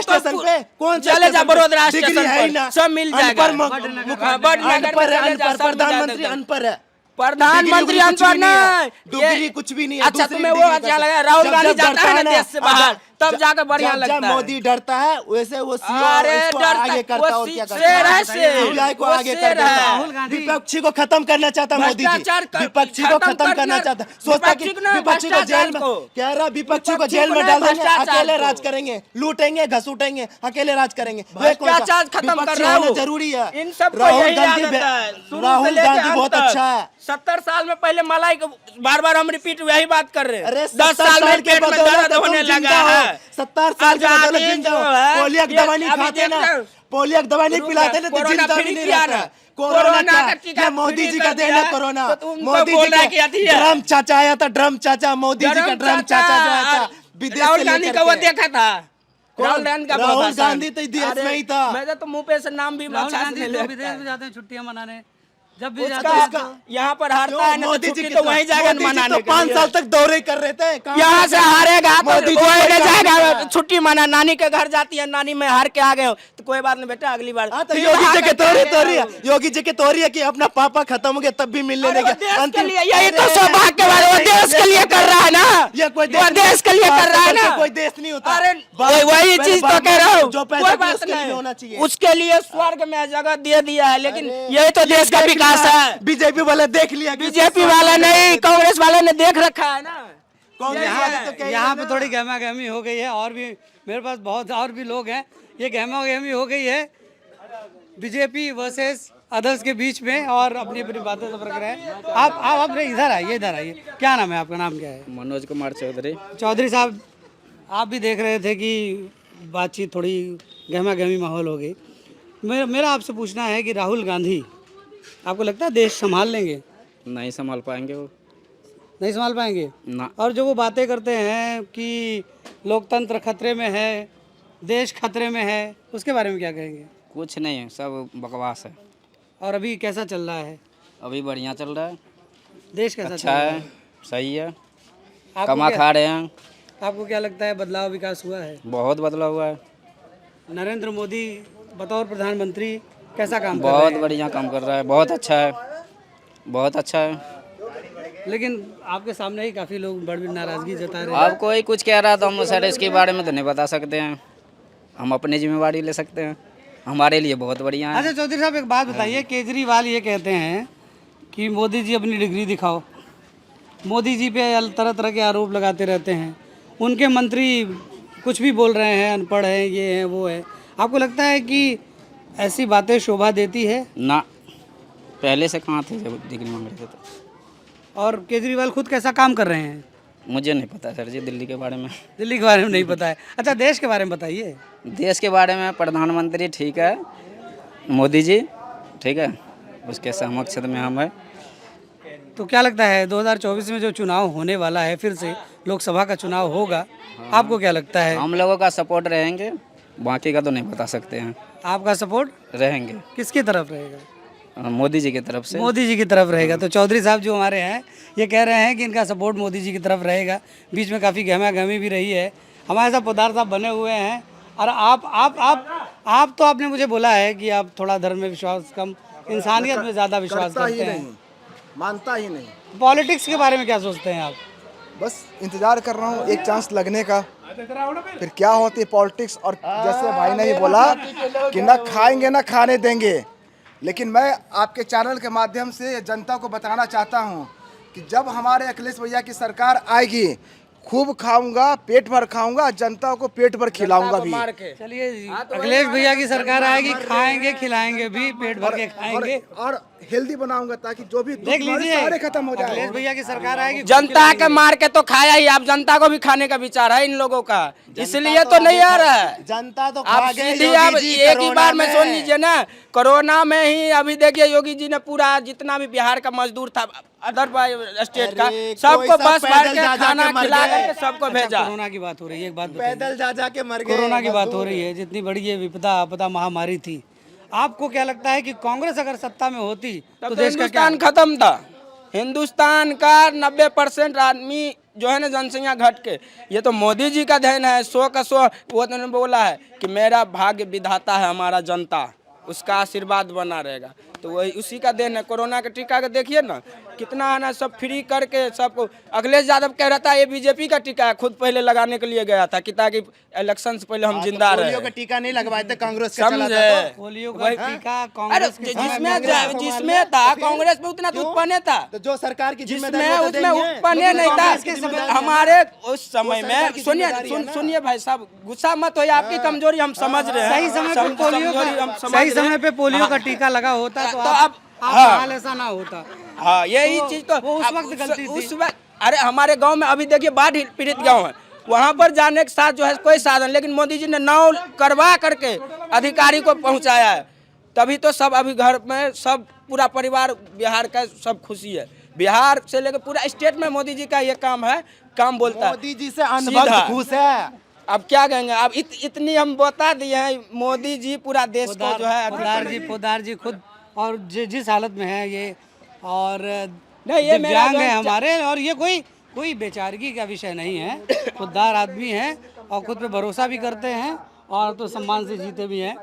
स्टेशन पे, कौन सा चले जा स्टेशन पे? बड़ोदरा डिग्री स्टेशन है ही पर, ना। सब मिल जाएगा। अनपढ़ बड़नगर अनपढ़ में है, चले जा, अनपढ़ सब मिल प्रधानमंत्री जाएगा। अनपढ़ है। प्रधानमंत्री डिग्री कुछ अनपढ़ भी नहीं है। नहीं, डिग्री कुछ भी नहीं है। अच्छा दूसरी तुम्हें वो डिग्री अच्छा का- लगा? राहुल जब- गांधी जब जाता डरता है ना देश से बाहर, तब जाकर बढ़िया जब लगता है। मोदी डरता है वैसे वो अरे इसको डरता आगे है, करता है वो और क्या करता शेर है, है? शेर। सीबीआई को वो आगे कर शेर देता है। है। राहुल गांधी- विपक्षी को खत्म करना चाहता है मोदी जी, भ्रष्टाचार विपक्षी को खत्म करना चाहता है। सोचता कि विपक्षी को जेल में, कह रहा विपक्षी को जेल में डाल देंगे, अकेले राज करेंगे, लूटेंगे घसूटेंगे, अकेले राज करेंगे। भ्रष्टाचार खत्म कर रहा हूँ, जरूरी है। इन सब को राहुल यही गांधी आदत है, शुरू से राहुल लेके गांधी अंत बहुत तक। अच्छा है। 70 साल में पहले मलाई को बार बार हम रिपीट वही बात कर रहे हैं। अरे 10 साल में के पेट में बदौलत दर्द तुम होने जिंदा लगा हो। है। 70 साल के बदौलत आजादी जिंदा जो हो। है, पोलियो की ये दवा नहीं अभी खाते देख ना, रहे हो। पोलियो की दवा नहीं रुक पिलाते जा, ना तो कोरोना जिंदा भी फ्री नहीं किया रहता। ना। कोरोना कोरोना क्या का टीका क्या मोदी फ्री जी कर का देना दिया, कोरोना। तो तुम मोदी बोल जी रहा है कि अति है। ड्रम चाचा आया था, ड्रम चाचा, मोदी जी का ड्रम चाचा जो आया था विदेश से राहुल गांधी लेकर का वो के। देखा था। राहुल गांधी का राहुल भाषण। गांधी तो देश अरे, में ही था। मैं तो मुंह पे से नाम भी राहुल अच्छा से गांधी नहीं तो लेता विदेश है। में जाते हैं छुट्टियां मनाने, जब भी जाते हैं उसका यहाँ पर हारता है ना तो छुट्टी तो वहीं जाएगा मनाने के 5 लिए। साल तक दौरे कर रहे थे। यहाँ से हारेगा तो मोदी जी वहीं कोई ले काम जाएगा नहीं किया। छुट्टी मना, नानी के घर जाती है, नानी मैं हार के आ गए हो तो कोई बात नहीं बेटा, अगली बार हाँ, तो फिर योगी हार जी के करके तोरी आ गए तोरी है, हो। योगी जी के तोरी है कि अपना पापा खत्म हो गया तब भी मिलने अरे नहीं वो देश गया। के लिए, यही तो सौभाग्य के बारे में, वो देश के लिए कर रहा है ना, ये कोई वो देश के लिए कर रहा है ना। कोई देश नहीं होता। अरे बाप- वही पहले चीज तो बाप कह रहा हूँ, जो पैदा कोई किया बात उसके लिए होना नहीं, चाहिए। उसके लिए स्वर्ग में जगह दे दिया है, लेकिन अरे, यही तो देश का विकास है। बीजेपी वाले देख लिया कि बीजेपी वाला नहीं, कांग्रेस वाले ने देख रखा है ना। कांग्रेस वाले तो कह यहाँ पे थोड़ी गहमा गहमी हो गई है, और भी मेरे पास बहुत और भी लोग हैं। ये गहमा गहमी हो गई है बीजेपी वर्सेस अदर्स के बीच में, और अपनी अपनी बातें सब रख रहे हैं। आप इधर आइए, इधर आइए। क्या नाम है आपका? नाम क्या है? मनोज कुमार चौधरी। चौधरी साहब, आप भी देख रहे थे कि बातचीत थोड़ी गहमा गहमी माहौल हो गई। मेरा आपसे पूछना है कि राहुल गांधी, आपको लगता है देश संभाल लेंगे? नहीं संभाल पाएंगे वो, नहीं संभाल पाएंगे ना। और जो वो बातें करते हैं कि लोकतंत्र खतरे में है, देश खतरे में है, उसके बारे में क्या कहेंगे? कुछ नहीं है, सब बकवास है। और अभी कैसा चल रहा है अभी बढ़िया चल रहा है, देश? कैसा चल अच्छा रहा है, सही है, आपको कमा क्या- खा रहे हैं। आपको क्या लगता है, बदलाव विकास हुआ है? बहुत बदलाव हुआ है, नरेंद्र मोदी बतौर प्रधानमंत्री कैसा काम कर रहे बहुत हैं? बढ़िया काम कर रहा है, बहुत अच्छा है, बहुत अच्छा है। लेकिन आपके सामने ही काफ़ी लोग बड़ी नाराज़गी जता रहे हैं। आप कोई कुछ कह रहा तो हम सर इसके बारे में तो नहीं बता सकते हैं, हम अपनी जिम्मेवारी ले सकते हैं, हमारे लिए बहुत बढ़िया है। अच्छा चौधरी साहब, एक बात बताइए, केजरीवाल ये कहते हैं कि मोदी जी अपनी डिग्री दिखाओ, मोदी जी पे तरह तरह के आरोप लगाते रहते हैं, उनके मंत्री कुछ भी बोल रहे हैं, अनपढ़ हैं, ये है वो है। आपको लगता है कि ऐसी बातें शोभा देती है? ना, पहले से कहाँ थे जब डिग्री मांग रहे थे तो। और केजरीवाल खुद कैसा काम कर रहे हैं? मुझे नहीं पता सर जी दिल्ली के बारे में। दिल्ली के बारे में नहीं पता है। अच्छा देश के बारे में बताइए। देश के बारे में प्रधानमंत्री ठीक है, मोदी जी ठीक है, उसके समक्ष में हम है। तो क्या लगता है 2024 में जो चुनाव होने वाला है, फिर से लोकसभा का चुनाव होगा, आपको क्या लगता है? हम लोगों का सपोर्ट रहेंगे, बाकी का तो नहीं बता सकते हैं। आपका सपोर्ट रहेंगे किसकी तरफ रहेगा? मोदी जी की तरफ से। मोदी जी की तरफ रहेगा। तो चौधरी साहब जो हमारे हैं ये कह रहे हैं कि इनका सपोर्ट मोदी जी की तरफ रहेगा। बीच में काफ़ी गहमा गहमी भी रही है। हमारे साथ पोदार साहब बने हुए हैं। और आप तो आपने मुझे बोला है कि आप थोड़ा धर्म में विश्वास कम, इंसानियत में ज़्यादा विश्वास करते हैं। मानता ही नहीं। पॉलिटिक्स के बारे में क्या सोचते हैं आप? बस इंतजार कर रहा हूँ एक चांस लगने का, फिर क्या होती है पॉलिटिक्स। और जैसे भाई ने भी बोला कि ना खाएंगे ना खाने देंगे, लेकिन मैं आपके चैनल के माध्यम से जनता को बताना चाहता हूँ कि जब हमारे अखिलेश भैया की सरकार आएगी, खूब खाऊंगा, पेट भर खाऊंगा, जनता को पेट भर खिलाऊंगा भी। चलिए अखिलेश भैया की सरकार आएगी, खाएंगे खिलाएंगे भी, पेट भर के खाएंगे और हेल्दी बनाऊंगा ताकि जो भी देख लीजिए सारे खत्म हो जाए। अखिलेश भैया की सरकार आएगी, जनता के मार के तो खाया ही, आप जनता को भी खाने का विचार है इन लोगों का, इसलिए तो नहीं आ रहा है। जनता तो आप सीधी आप एक ही बार में सुन लीजिए ना, कोरोना में ही अभी देखिए योगी जी ने पूरा जितना भी बिहार का मजदूर था अदर स्टेट का सबको बस भर के खाना खिला करके सबको भेजा। कोरोना की बात हो रही है, एक बात पैदल जा के मर गए। कोरोना की बात हो रही है, जितनी बड़ी ये विपदा आपदा महामारी थी, आपको क्या लगता है कि कांग्रेस अगर सत्ता में होती तो देश का क्या? हिंदुस्तान खत्म था। हिंदुस्तान का 90% आदमी जो है ना जनसंख्या घट के, ये तो मोदी जी का देन है। 100 का 100 वो तो बोला है कि मेरा भाग्य विधाता है हमारा जनता, उसका आशीर्वाद बना रहेगा, तो वही उसी का देन है। कोरोना के टीका का देखिए ना कितना है ना, सब फ्री करके सबको। अखिलेश यादव कह रहा था ये बीजेपी का टीका है, खुद पहले लगाने के लिए गया था कि ताकि इलेक्शन से पहले हम जिंदा रहे। पोलियो का टीका नहीं लगवाए थे, कांग्रेस का चला था समझे? पोलियो का टीका अरे कांग्रेस के जिसमें था कांग्रेस में उतना तो उत्पन्न था, तो जो सरकार की जिसमें जिम्मेदारी वो तो उसमें देंगे। उत्पन्न नहीं था। हमारे उस समय में सरकार की सुनिए जिम्मेदारी है ना। सुनिए भाई साहब, गुस्सा मत होइए, आपकी कमजोरी हम समझ रहे हैं। सही समय पे पोलियो का टीका लगा होता तो अब हाल ऐसा ना होता। हाँ यही चीज तो वो उस वक्त गलती थी। उस वक्त अरे हमारे गांव में अभी देखिए बाढ़ पीड़ित गांव है, वहां पर जाने के साथ जो है कोई साधन, लेकिन मोदी जी ने नाव करवा करके अधिकारी को पहुंचाया है, तभी तो सब अभी घर में सब पूरा परिवार बिहार का सब खुशी है। बिहार से लेकर पूरा स्टेट में मोदी जी का ये काम है, काम बोलता है। मोदी जी से अनभक्त खुश है। अब क्या कहेंगे, अब इतनी हम बता दिए हैं, मोदी जी पूरा देश को जो है पोदार जी खुद और जिस हालत में है ये, और नहीं ये मेरा दिव्यांग है हमारे, और ये कोई बेचारगी का विषय नहीं है। खुददार आदमी हैं और खुद पे भरोसा भी करते हैं और तो सम्मान से जीते भी हैं।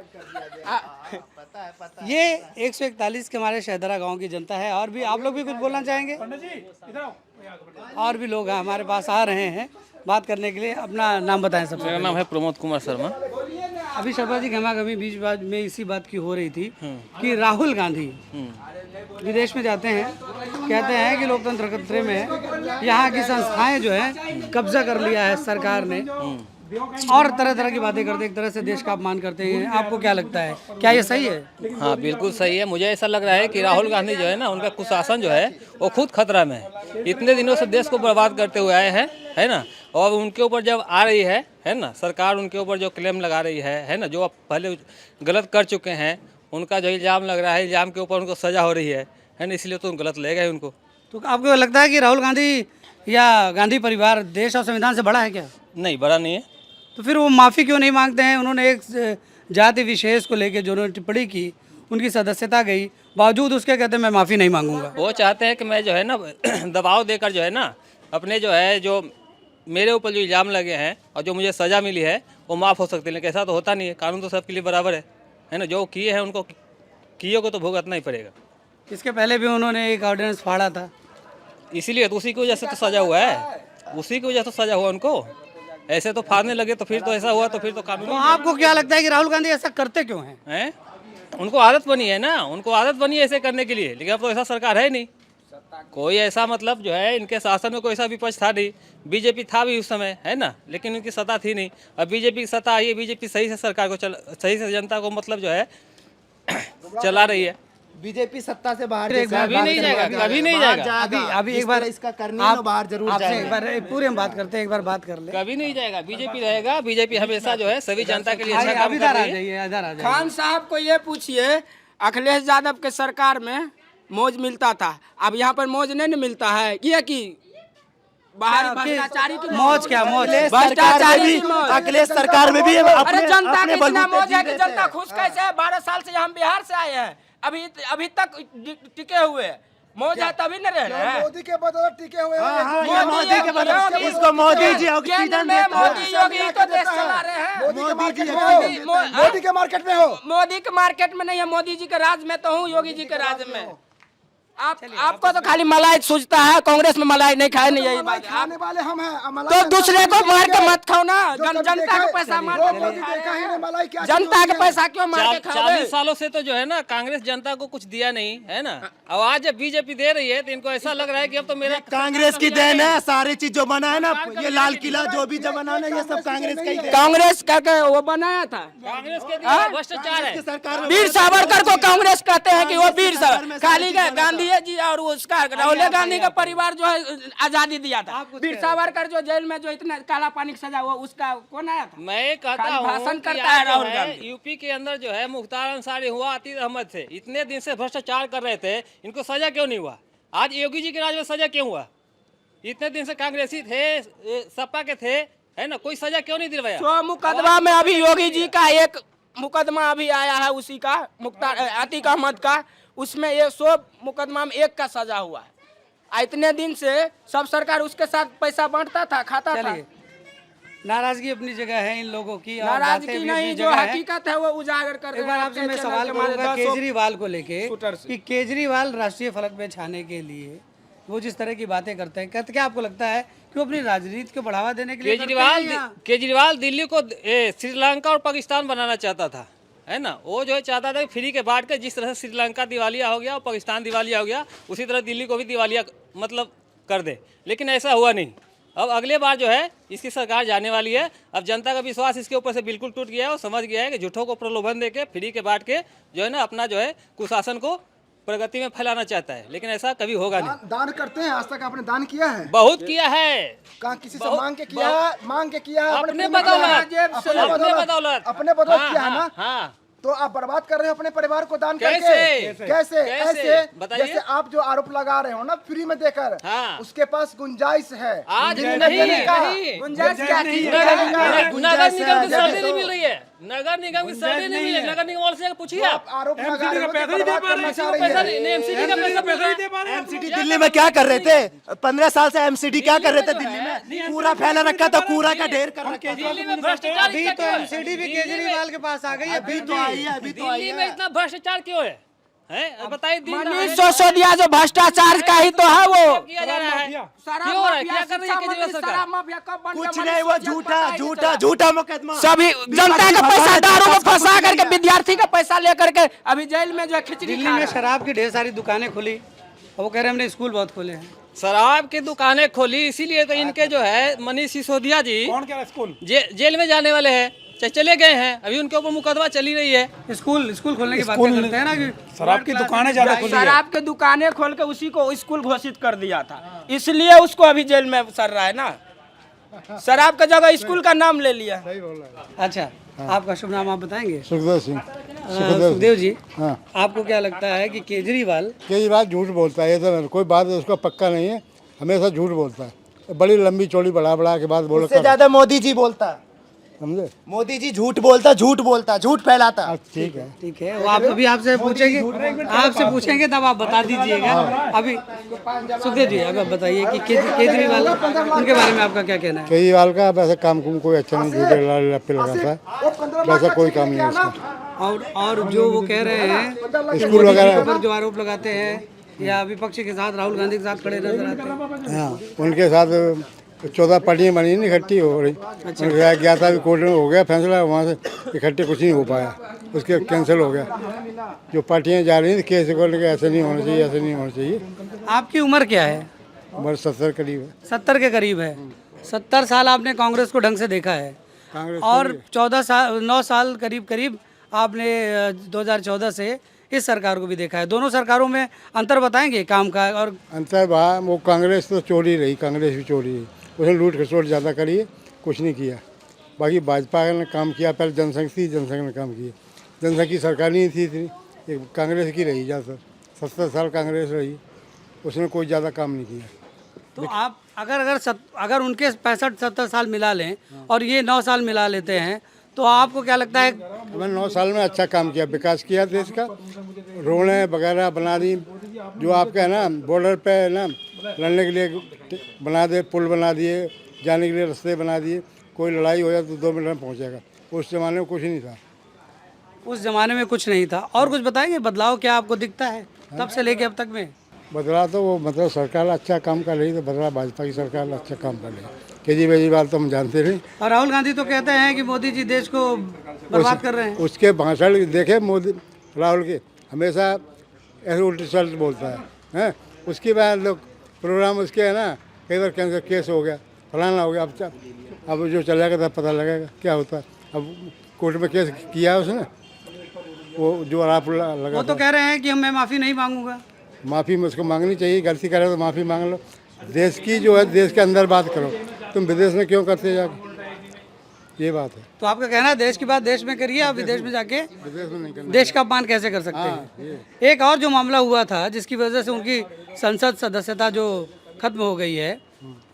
ये 141 के हमारे शहदरा गांव की जनता है। और भी आप लोग भी कुछ बोलना चाहेंगे? और भी लोग हैं हमारे पास आ रहे हैं बात करने के लिए। अपना नाम बताएं सबसे। मेरा नाम है प्रमोद कुमार शर्मा। अभी शर्मा जी गमा गमी बीच बात में इसी बात की हो रही थी कि राहुल गांधी विदेश में जाते हैं, कहते हैं कि लोकतंत्र खतरे में है, यहाँ की संस्थाएं जो है कब्जा कर लिया है सरकार ने, और तरह तरह की बातें करते, एक तरह से देश का अपमान करते हैं। आपको क्या लगता है, क्या ये सही है? हाँ बिल्कुल सही है। मुझे ऐसा लग रहा है कि राहुल गांधी जो है ना, उनका कुशासन जो है वो खुद खतरा में है। इतने दिनों से देश को बर्बाद करते हुए आए हैं, है ना, और उनके ऊपर जब आ रही है ना सरकार, उनके ऊपर जो क्लेम लगा रही है ना, जो अब पहले गलत कर चुके हैं, उनका जो इल्ज़ाम लग रहा है, इल्ज़ाम के ऊपर उनको सज़ा हो रही है ना, इसलिए तो गलत लगेगा ही उनको। तो आपको लगता है कि राहुल गांधी या गांधी परिवार देश और संविधान से बड़ा है क्या? नहीं, बड़ा नहीं है। तो फिर वो माफ़ी क्यों नहीं मांगते हैं? उन्होंने एक जाति विशेष को लेकर जो उन्होंने टिप्पणी की, उनकी सदस्यता गई, बावजूद उसके कहते हैं मैं माफ़ी नहीं मांगूंगा। वो चाहते हैं कि मैं जो है ना दबाव देकर जो है ना अपने जो है, जो मेरे ऊपर जो इल्ज़ाम लगे हैं और जो मुझे सज़ा मिली है वो माफ़ हो सकती है, लेकिन ऐसा तो होता नहीं है। कानून तो सबके लिए बराबर है ना, जो किए हैं उनको किए को तो भुगतना ही पड़ेगा। इसके पहले भी उन्होंने एक ऑर्डिनेंस फाड़ा था, इसीलिए तो उसी की वजह से तो सज़ा हुआ है, उसी की वजह से सज़ा हुआ उनको। ऐसे तो फाड़ने लगे तो फिर तो ऐसा हुआ, तो फिर तो कानून। तो आपको क्या लगता है कि राहुल गांधी ऐसा करते क्यों हैं? उनको आदत बनी है ना, उनको आदत बनी है ऐसे करने के लिए, लेकिन अब तो ऐसा सरकार है नहीं। कोई ऐसा मतलब जो है इनके शासन में कोई ऐसा विपक्ष था नहीं। बीजेपी था भी उस समय, है ना, लेकिन इनकी सत्ता थी नहीं। अब बीजेपी की सत्ता आई है, बीजेपी सही से सरकार को सही से जनता को मतलब जो है चला रही है। बीजेपी सत्ता से बाहर कभी नहीं जाएगा, कभी नहीं जाएगा। अभी एक बार इसका करनी है, बाहर जरूर आपसे जाएगा। एक बार पूरे हम बात करते हैं, एक बार बात कर ले। कभी नहीं जाएगा, बीजेपी रहेगा। बीजेपी हमेशा जो है सभी जनता के लिए अच्छा काम अभी कर इधर आ रही है। जाइए, इधर आ जाइए। खान साहब को ये पूछिए, अखिलेश यादव के सरकार में मौज मिलता था, अब यहाँ पर मौज नहीं न मिलता है। ये कि बाहर भ्रष्टाचारी की मौज क्या मौज? भ्रष्टाचारी की मौज। अखिलेश सरकार में भी अरे जनता की इतना मौज है कि जनता खुश कैसे है? 12 साल से हम बिहार से आए हैं, अभी अभी तक टिके हुए हैं। मौजा तभी न रह रहे हैं। मोदी के बदौलत टिके हुए हैं। मोदी के बदौलत इसको मोदी जी केंद्र में मोदी योगी तो देश चला रहे हैं। मोदी के मार्केट में हो। मोदी के मार्केट में नहीं है, मोदी जी के राज में तो हूँ, योगी जी के राज में। आपको तो खाली मलाई सूझता है, कांग्रेस में मलाई नहीं खाए, नहीं यही बात है। खाने वाले हम हैं। तो दूसरे को मार के मत खाओ ना, जनता का पैसा मार जनता के पैसा क्यों मार के खाओगे? 40 सालों से तो जो है ना कांग्रेस जनता को कुछ दिया नहीं है ना, अब आज जब बीजेपी दे रही है तो इनको ऐसा लग रहा है कि अब तो मेरा कांग्रेस की देन है। सारी चीज जो बना है ना, ये लाल किला जो भी जो बना है, ये सब कांग्रेस का ही है। कांग्रेस का वो बनाया था, कांग्रेस के दिया भ्रष्टाचार है। सरकार में वीर सावरकर को कांग्रेस कहते हैं कि वो वीर सावरकर, खाली गांधी जी और उसका राहुल गांधी का परिवार जो है आजादी दिया था। वीर सावरकर जो जेल में जो इतना काला पानी की सजा हुआ, उसका कौन आया था? मैं कहता हूँ भाषण कि करता आज है जो राहुल है, गांधी। यूपी के अंदर जो है मुख्तार अंसारी हुआ, अतीक अहमद थे, इतने दिन से भ्रष्टाचार कर रहे थे, इनको सजा क्यों नहीं हुआ? आज योगी जी के राज में सजा क्यों हुआ? इतने दिन से कांग्रेसी थे, सपा के थे, है ना, कोई सजा क्यों नहीं दिलवाया? तो मुकदमा में अभी योगी जी का एक मुकदमा अभी आया है, उसी का मुख्तार अतीक अहमद का, उसमें ये 100 मुकदमा में 1 का सजा हुआ है। इतने दिन से सब सरकार उसके साथ पैसा बांटता था, खाता था। नाराजगी अपनी जगह है इन लोगों की, और बातें नाराजगी भी नहीं, अपनी जो जगह है। हकीकत है वो उजागर कर रहे एक बार हैं। आपसे अपने मैं चैनल सवाल के माध्यम करूंगा से 200 केजरीवाल को लेके शूटर से। कि केजरीवाल राष्ट्रीय फलक पे छाने के लिए वो जिस तरह की बातें करते हैं, क्या आपको लगता है कि वो अपनी राजनीति को बढ़ावा देने के लिए करते हैं या? केजरीवाल दिल्ली को श्रीलंका और पाकिस्तान बनाना चाहता था, है ना, वो जो है चाहता था कि फ्री के बांट के, जिस तरह से श्रीलंका दिवालिया हो गया और पाकिस्तान दिवालिया हो गया, उसी तरह दिल्ली को भी दिवालिया मतलब कर दे, लेकिन ऐसा हुआ नहीं। अब अगले बार जो है इसकी सरकार जाने वाली है। अब जनता का विश्वास इसके ऊपर से बिल्कुल टूट गया है और समझ गया है कि झूठों को प्रलोभन देके, फ्री के बांट के जो है ना अपना जो है कुशासन को प्रगति में फैलाना चाहता है, लेकिन ऐसा कभी होगा नहीं। दान करते हैं, आज तक आपने दान किया है? बहुत किया है। कहाँ किसी से मांग के किया है? मांग के किया है? अपने बदौलत अपने बदौलत किया है ना? हाँ। तो आप बर्बाद कर रहे हो अपने परिवार को दान करके। कैसे? कैसे? ऐसे बताइए। जैसे आप जो आरोप लगा रहे हो ना फ्री में देकर, हाँ। उसके पास गुंजाइश है। आज नहीं, नहीं गुंजाइश क्या चीज है? नगर निगम की सैलरी नहीं मिल रही है, नगर निगम की सैलरी नहीं मिल रही, नगर निगम वाले से पूछिए आप। आरोप लगा रहे हो कि बर्बाद करना चाह रही है। एमसीडी का पैसा एमसीडी दिल्ली में क्या कर रहे थे? 15 साल से एमसीडी क्या कर रहे थे दिल्ली में? पूरा फैला रखा था, कूड़ा का ढेर कर रखा था। दिल्ली में भ्रष्टाचार अभी तो एमसीडी भी केजरीवाल के पास आ गई है। अभी तो आई है, अभी तो आई दिल्ली में इतना भ्रष्टाचार क्यों है? बताइए। मनीष सिसोदिया जो भ्रष्टाचार का ही तो है वो। किया जा रहा है, शराब क्यों हो रहा है? माफिया, क्या कर रही है शिक्षा केजरीवाल मंत्री, सरकार? शराब माफिया कब बन गया? कुछ मनीष नहीं, वो सिसोदिया झूठा पता ही नहीं झूठा चला। झूठा मुकदमा। सभी जनता का पैसा दारू में फंसा करके, विद्यार्थी का पैसा लेकर के अभी जेल में जो है खिचड़ी दिल्ली खा में रहा है। शराब की ढेर सारी दुकानें खुली और वो कह रहे हैं हमने स्कूल बहुत खोले हैं। शराब की दुकानें खोली, इसीलिए तो इनके जो है मनीष सिसोदिया जी कौन कह रहा है स्कूल? जेल में जाने वाले हैं, चले गए हैं, अभी उनके ऊपर मुकदमा चली रही है। स्कूल खोलने की बात करते हैं ना कि शराब की दुकानें ज्यादा खुली है। शराब के दुकानें खोल के उसी को स्कूल घोषित कर दिया था, इसलिए उसको अभी जेल में सर रहा है ना। शराब का जगह स्कूल का नाम ले लिया। अच्छा, आपका शुभ नाम आप बताएंगे? सुखदेव सिंह। सुखदेव जी, हाँ। आपको क्या लगता है कि केजरीवाल झूठ बोलता है? ये तो कोई बात उसका पक्का नहीं है, हमेशा झूठ बोलता है। बड़ी लंबी चौड़ी बढ़ा के बात बोलता उससे ज्यादा मोदी जी बोलता, समझे? मोदी जी झूठ बोलता, झूठ फैलाता। ठीक है। ठीक है, वो आप अभी आपसे पूछेंगे तब आप बता दीजिएगा। अभी सुखदेव जी अब आप बताइए कि केजरीवाल, उनके बारे में आपका क्या कहना है? केजरीवाल का वैसे काम कोई अच्छा नहीं, झूठे लप्पे लगाता है, वैसा कोई काम नहीं है उसका। और जो वो कह रहे हैं स्कूल वगैरह पर जो आरोप लगाते हैं या विपक्ष के साथ राहुल गांधी के साथ खड़े नजर आते हैं। हाँ, उनके साथ 14 पार्टियां बनी नहीं, इकट्ठी हो रही। उनके गया था, अभी कोर्ट में हो गया फैसला, वहाँ से इकट्ठे कुछ नहीं हो पाया, उसके कैंसिल हो गया। जो पार्टियां जा रही थी केस को लेकर, ऐसे नहीं होना चाहिए, ऐसे नहीं होना चाहिए। आपकी उम्र क्या है? उम्र 70 करीब है। 70 के करीब है। 70 साल आपने कांग्रेस को ढंग से देखा है कांग्रेस और 9 साल करीब आपने 2014 से इस सरकार को भी देखा है। दोनों सरकारों में अंतर बताएंगे काम का? और अंतर वहाँ वो कांग्रेस तो चोरी रही, कांग्रेस भी चोरी रही, उसने लूट खसोट ज़्यादा करी है, कुछ नहीं किया। बाकी भाजपा ने काम किया, पहले जनसंघ थी, जनसंघ ने काम किया। जनसंघ की सरकार नहीं थी इतनी, एक कांग्रेस की रही ज़्यादातर, 70 साल कांग्रेस रही, उसने कोई ज़्यादा काम नहीं किया। तो आप अगर उनके 65-70 साल मिला लें और ये 9 साल मिला लेते हैं तो आपको क्या लगता है? हमें 9 साल में अच्छा काम किया, विकास किया देश का, रोडें वगैरह बना दी, जो आपका है ना बॉर्डर पे है ना लड़ने के लिए बना दे, पुल बना दिए, जाने के लिए रास्ते बना दिए, कोई लड़ाई हो जाए तो 2 मिनट में पहुंचेगा। उस ज़माने में कुछ नहीं था। उस जमाने में कुछ नहीं था। और कुछ बताएंगे बदलाव क्या आपको दिखता है तब से लेके अब तक में? बदला तो वो मतलब सरकार अच्छा काम कर रही, तो बदला भाजपा की सरकार अच्छा काम कर रही है। केजरीवाल तो हम जानते नहीं। और राहुल गांधी तो कहते हैं कि मोदी जी देश को बर्बाद कर रहे हैं। उसके भाषण देखे मोदी राहुल के, हमेशा ऐसे उल्टी सल्ट बोलता है। उसके बाद लोग प्रोग्राम उसके है ना, कई बार कैंसर केस हो गया, फलाना हो गया। अब जो चलेगा तब पता लगेगा क्या होता है। अब कोर्ट में केस किया है उसने, वो जो आरोप लगा। वो तो कह रहे हैं कि मैं माफ़ी नहीं मांगूंगा। माफ़ी मुझको मांगनी चाहिए, गलती करे तो माफ़ी मांग लो। देश की जो है देश के अंदर बात करो, तुम विदेश में क्यों करते जाके, ये बात है। तो आपका कहना है देश की बात देश में करिए, आप विदेश में जाके विदेश में नहीं करना। देश का अपमान कैसे कर सकते हैं? एक और जो मामला हुआ था जिसकी वजह से उनकी संसद सदस्यता जो खत्म हो गई है,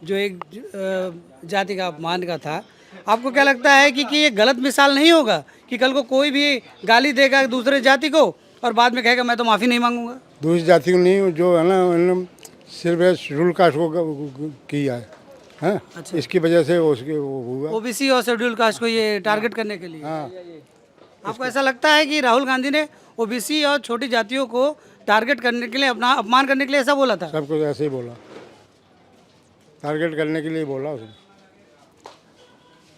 जो एक जाति का अपमान का था, आपको क्या लगता है कि ये गलत मिसाल नहीं होगा कि कल को कोई भी गाली देगा दूसरे जाति को और बाद में कहेगा मैं तो माफ़ी नहीं मांगूंगा? दूसरी जाति को नहीं, जो है ना उन्होंने सिर्फ शेड्यूल कास्ट को किया है, हाँ? अच्छा। इसकी वजह से उसके वो हुआ। ओबीसी और शेड्यूल कास्ट को ये टारगेट करने के लिए। हाँ, आपको ऐसा लगता है कि राहुल गांधी ने ओबीसी और छोटी जातियों को टारगेट करने के लिए, अपना अपमान करने के लिए ऐसा बोला था? सब कुछ ऐसे ही बोला, टारगेट करने के लिए बोला उसने।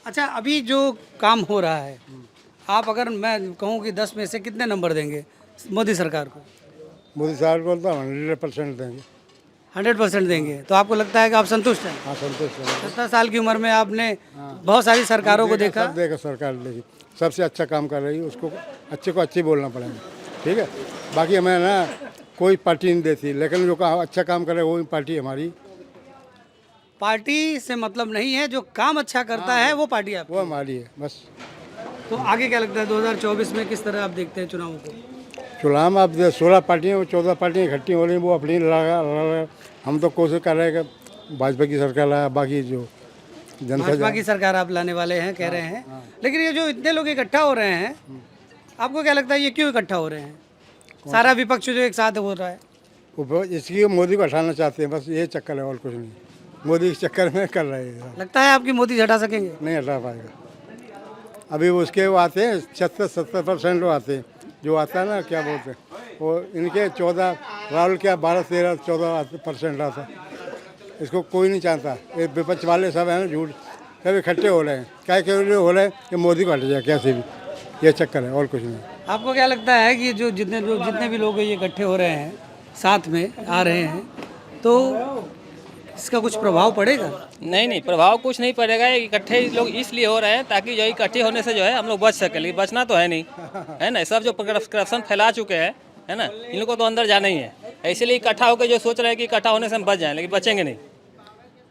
अच्छा, अभी जो काम हो रहा है, आप अगर मैं कहूँ कि 10 में से कितने नंबर देंगे मोदी सरकार को? मोदी सरकार को तो 100% देंगे। 100% देंगे। तो आपको लगता है कि आप संतुष्ट हैं? हाँ, संतुष्ट है। 70 साल की उम्र में आपने बहुत सारी सरकारों को देखा। सब देखा, सरकार देखी, सबसे अच्छा काम कर रही है, उसको अच्छे को अच्छे बोलना पड़ेगा, ठीक है। बाकी हमें ना कोई पार्टी नहीं देती, लेकिन जो अच्छा काम करे वो पार्टी हमारी। पार्टी से मतलब नहीं है, जो काम अच्छा करता है वो पार्टी आपकी। वो हमारी है बस। तो आगे क्या लगता है 2024 में किस तरह आप देखते हैं चुनावों को? चुनाव में अब 16 पार्टियाँ 14 पार्टियाँ इकट्ठी हो रही हैं, वो अपनी लड़ा। हम तो कोशिश कर रहे हैं कि भाजपा की सरकार आए, बाकी जो जनता भाजपा की सरकार आप लाने वाले हैं, कह रहे हैं। लेकिन ये जो इतने लोग इकट्ठा हो रहे हैं, आपको क्या लगता है ये क्यों इकट्ठा हो रहे हैं? सारा विपक्ष जो एक साथ हो रहा है, इसकी मोदी को हटाना चाहते हैं, बस ये चक्कर है और कुछ नहीं। मोदी के चक्कर में कर रहे हैं। लगता है आपकी मोदी हटा सकेंगे? नहीं हटा पाएगा। अभी उसके वो आते हैं 70% लोग आते हैं, जो आता है ना क्या बोलते हैं वो, इनके 14, राहुल क्या 12-13-14% आता है। इसको कोई नहीं चाहता, ये विपक्ष वाले सब है ना झूठ, सब इकट्ठे हो रहे हैं। क्या क्यों हो रहे हैं कि मोदी को हट जाए कैसे भी, ये चक्कर है और कुछ नहीं। आपको क्या लगता है कि जो जितने भी लोग ये इकट्ठे हो रहे हैं, साथ में आ रहे हैं, तो इसका कुछ प्रभाव पड़ेगा? नहीं, प्रभाव कुछ नहीं पड़ेगा। ये इकट्ठे लोग इसलिए हो रहे हैं ताकि जो इकट्ठे होने से जो है हम लोग बच सके, लेकिन बचना तो है नहीं, है ना। सब जो करप्शन फैला चुके हैं, है ना, इन लोगों को तो अंदर जाना ही है। इसलिए इकट्ठा होकर जो सोच रहे हैं कि इकट्ठा होने से हम बच जाएं, लेकिन बचेंगे नहीं।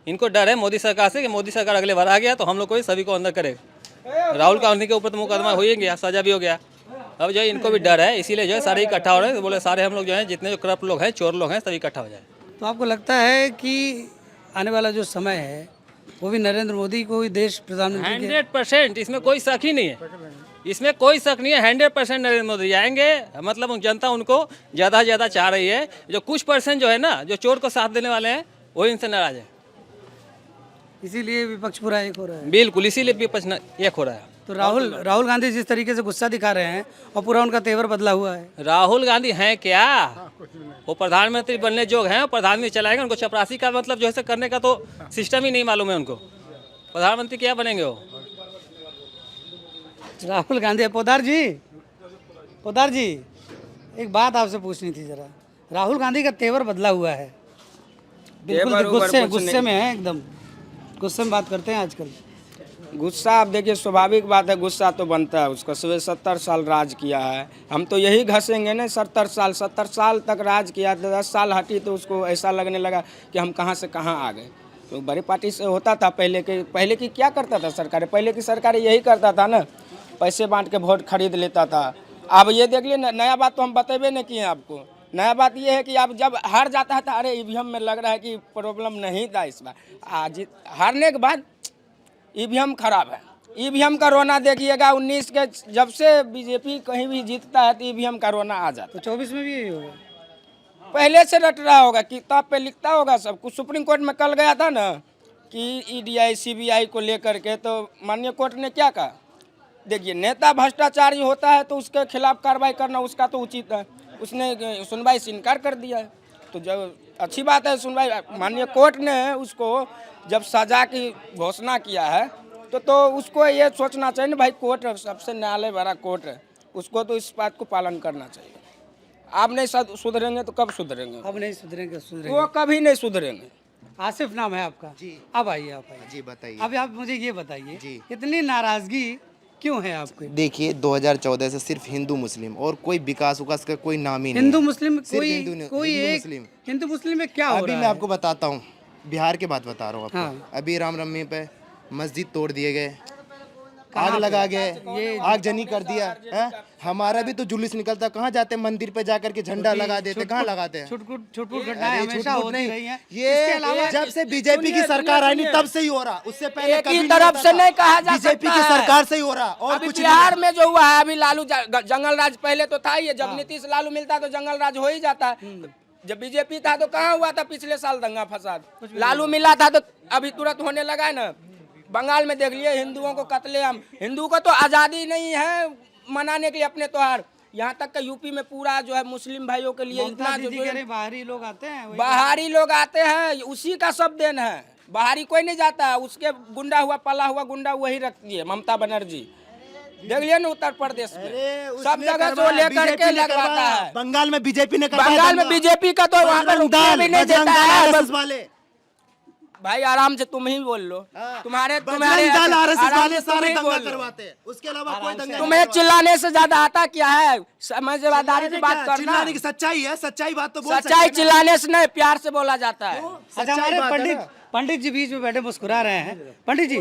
इनको डर है मोदी सरकार से कि मोदी सरकार अगले बार आ गया तो हम लोग को सभी को अंदर करेगा। राहुल गांधी के ऊपर तो मुकदमा हो ही गया, सजा भी हो गया। अब जो है इनको भी डर है, इसीलिए जो है सारे इकट्ठा हो रहे हैं। बोले सारे हम लोग जो है जितने जो करप्ट लोग हैं, चोर लोग हैं, सभी इकट्ठा हो जाए। तो आपको लगता है कि आने वाला जो समय है वो भी नरेंद्र मोदी को ही देश प्रधानमंत्री 100%, इसमें कोई शक ही नहीं है, इसमें कोई शक नहीं है। 100% नरेंद्र मोदी आएंगे। मतलब जनता उनको ज़्यादा से ज़्यादा चाह रही है। जो कुछ % जो है ना, जो चोर को साथ देने वाले हैं, वही इनसे नाराज है। इसीलिए विपक्ष पूरा एक हो रहा है। बिल्कुल, इसीलिए विपक्ष एक हो रहा है। तो राहुल गांधी जिस तरीके से गुस्सा दिखा रहे हैं और पूरा उनका तेवर बदला हुआ है। राहुल गांधी हैं क्या? वो प्रधानमंत्री बनने जोग हैं, प्रधानमंत्री चलाएंगे। उनको चपरासी का मतलब जो है करने का तो सिस्टम ही नहीं मालूम है उनको। प्रधानमंत्री क्या बनेंगे वो? राहुल गांधी। पोदार जी एक बात आपसे पूछनी थी जरा। राहुल गांधी का तेवर बदला हुआ है, बिल्कुल गुस्से में है, एकदम गुस्से में बात करते हैं आजकल। गुस्सा, आप देखिए स्वाभाविक बात है, गुस्सा तो बनता है उसका। 70 साल राज किया है, हम तो यही घसेंगे ना। 70 साल तक राज किया, 10 साल हटी तो उसको ऐसा लगने लगा कि हम कहाँ से कहाँ आ गए। तो बड़ी पार्टी से होता था पहले की क्या करता था सरकार? पहले की सरकार यही करता था ना, पैसे बांट के वोट खरीद लेता था। अब ये देख लिए नया बात तो हम बतेबे नहीं किए आपको। नया बात ये है कि अब जब हार जाता है तो अरे ईवीएम में लग रहा है कि प्रॉब्लम नहीं था इस बार। आज हारने के बाद ईवीएम खराब है, ईवीएम का रोना देखिएगा 19 के जब से बीजेपी कहीं भी जीतता है तो ईवीएम का रोना आ जाता है। तो 24 में भी यही होगा। पहले से रट रहा होगा, किताब पे लिखता होगा सब कुछ। सुप्रीम कोर्ट में कल गया था ना कि ईडीआई सीबीआई को लेकर के, तो माननीय कोर्ट ने क्या कहा, देखिए नेता भ्रष्टाचारी होता है तो उसके खिलाफ कार्रवाई करना उसका तो उचित है। उसने सुनवाई से इनकार कर दिया है, तो जब अच्छी बात है सुनवाई। माननीय कोर्ट ने उसको जब सजा की घोषणा किया है तो उसको ये सोचना चाहिए ना भाई, कोर्ट सबसे न्यायालय भरा कोर्ट है, उसको तो इस बात को पालन करना चाहिए। आप नहीं सुधरेंगे तो कब सुधरेंगे? अब नहीं सुधरेंगे, वो कभी नहीं सुधरेंगे। आसिफ नाम है आपका जी? अब आइए जी बताइए। अभी आप मुझे ये बताइए जी। इतनी नाराजगी क्यों है आपको? देखिए 2014 से सिर्फ हिंदू मुस्लिम और कोई विकास उकास का कोई नाम ही नहीं हिंदू है। मुस्लिम सिर्फ कोई हिंदू कोई एक मुस्लिम। हिंदू मुस्लिम में क्या हो अभी रहा मैं है? आपको बताता हूँ, बिहार की बात बता रहा हूँ आपको। हाँ। अभी रामनवमी पे मस्जिद तोड़ दिए गए, आग लगा गए, आगजनी कर दिया है। हमारा भी तो जुलूस निकलता, कहाँ जाते हैं मंदिर पे जाकर के झंडा लगा देते, कहाँ लगाते हैं? छुटपुट घटनाएं हमेशा छुटपुट होती नहीं, रही हैं। ये जब से बीजेपी की सरकार आई नहीं तब से ही हो रहा, उससे पहले एक कभी ही नहीं तरफ होता से था। नहीं कहा जा सकता बीजेपी की है। सरकार से ही हो रहा और अभी कुछ बिहार में जो हुआ है, अभी लालू जंगल राज पहले तो था ही है। जब नीतीश लालू मिलता तो जंगल राज हो ही जाता है। जब बीजेपी था तो कहाँ हुआ था पिछले साल दंगा फसाद? लालू मिला था तो अभी तुरंत होने लगा है ना। बंगाल में देख लिए हिंदुओं को कत्लेआम, हिंदू को तो आज़ादी नहीं है मनाने के लिए अपने त्योहार। यहाँ तक कि यूपी में पूरा जो है मुस्लिम भाइयों के लिए इतना जो बाहरी लोग आते हैं, बाहरी लोग आते हैं, उसी का सब देन है। बाहरी कोई नहीं जाता है, उसके गुंडा हुआ पला हुआ गुंडा वही रखती है ममता बनर्जी। देख लिया ना उत्तर प्रदेश में सब जगह जो लेकर के लगवाता है। बंगाल में बीजेपी ने बंगाल में बीजेपी का तो वहाँ पर रुपया भी नहीं देता है। वाले भाई आराम से तुम ही बोल लो। तुम्हारे आरएसएस वाले सारे तुम ही दंगा बोल लो। करवाते हैं, उसके अलावा कोई दंगा तुम्हें चिल्लाने से ज्यादा आता क्या है? समझदारी की बात करना। चिल्लाने की सच्चाई है, सच्चाई बात तो बोल सकते सच्चाई हैं ना। चिल्लाने से नहीं, प्यार से बोला जाता है। अच्छा, हमारे पंडित जी बीच में बैठे मुस्कुरा रहे हैं। पंडित जी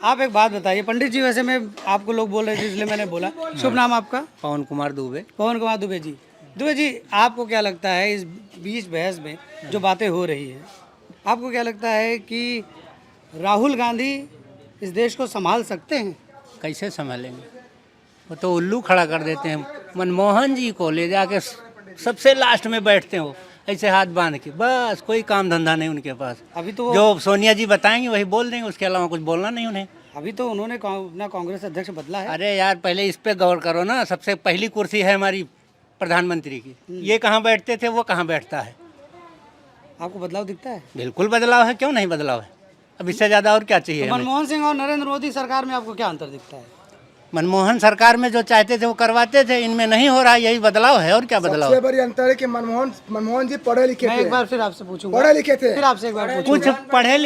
आप एक बात बताइए। पंडित जी वैसे मैं आपको लोग बोल रहे थे इसलिए मैंने बोला। शुभ नाम आपका? पवन कुमार दुबे। पवन कुमार दुबे जी। दुबे जी आपको क्या लगता है इस बीच बहस में जो बातें हो रही है, आपको क्या लगता है कि राहुल गांधी इस देश को संभाल सकते हैं? कैसे संभालेंगे? वो तो उल्लू खड़ा कर देते हैं। मनमोहन जी को ले जाके सबसे लास्ट में बैठते हैं, वो ऐसे हाथ बांध के, बस कोई काम धंधा नहीं उनके पास। अभी तो जो सोनिया जी बताएंगे वही बोल देंगे, उसके अलावा कुछ बोलना नहीं उन्हें। अभी तो उन्होंने अपना कांग्रेस अध्यक्ष बदला है। अरे यार पहले इस पे गौर करो ना। सबसे पहली कुर्सी है हमारी प्रधानमंत्री की, ये कहाँ बैठते थे, वो कहाँ बैठता है? आपको बदलाव दिखता है? बिल्कुल बदलाव है, क्यों नहीं बदलाव है? अब इससे ज़्यादा और क्या चाहिए? मनमोहन सिंह और नरेंद्र मोदी सरकार में आपको क्या अंतर दिखता है? मनमोहन सरकार में जो चाहते थे वो करवाते थे, इनमें नहीं हो रहा, यही बदलाव है। और क्या बदलाव? सबसे बड़ी अंतर है कि मनमोहन जी पढ़े लिखे थे। मैं एक बार फिर आपसे पूछूंगा। पढ़े लिखे थे। फिर आपसे एक बार पूछूंगा। कुछ पढ़े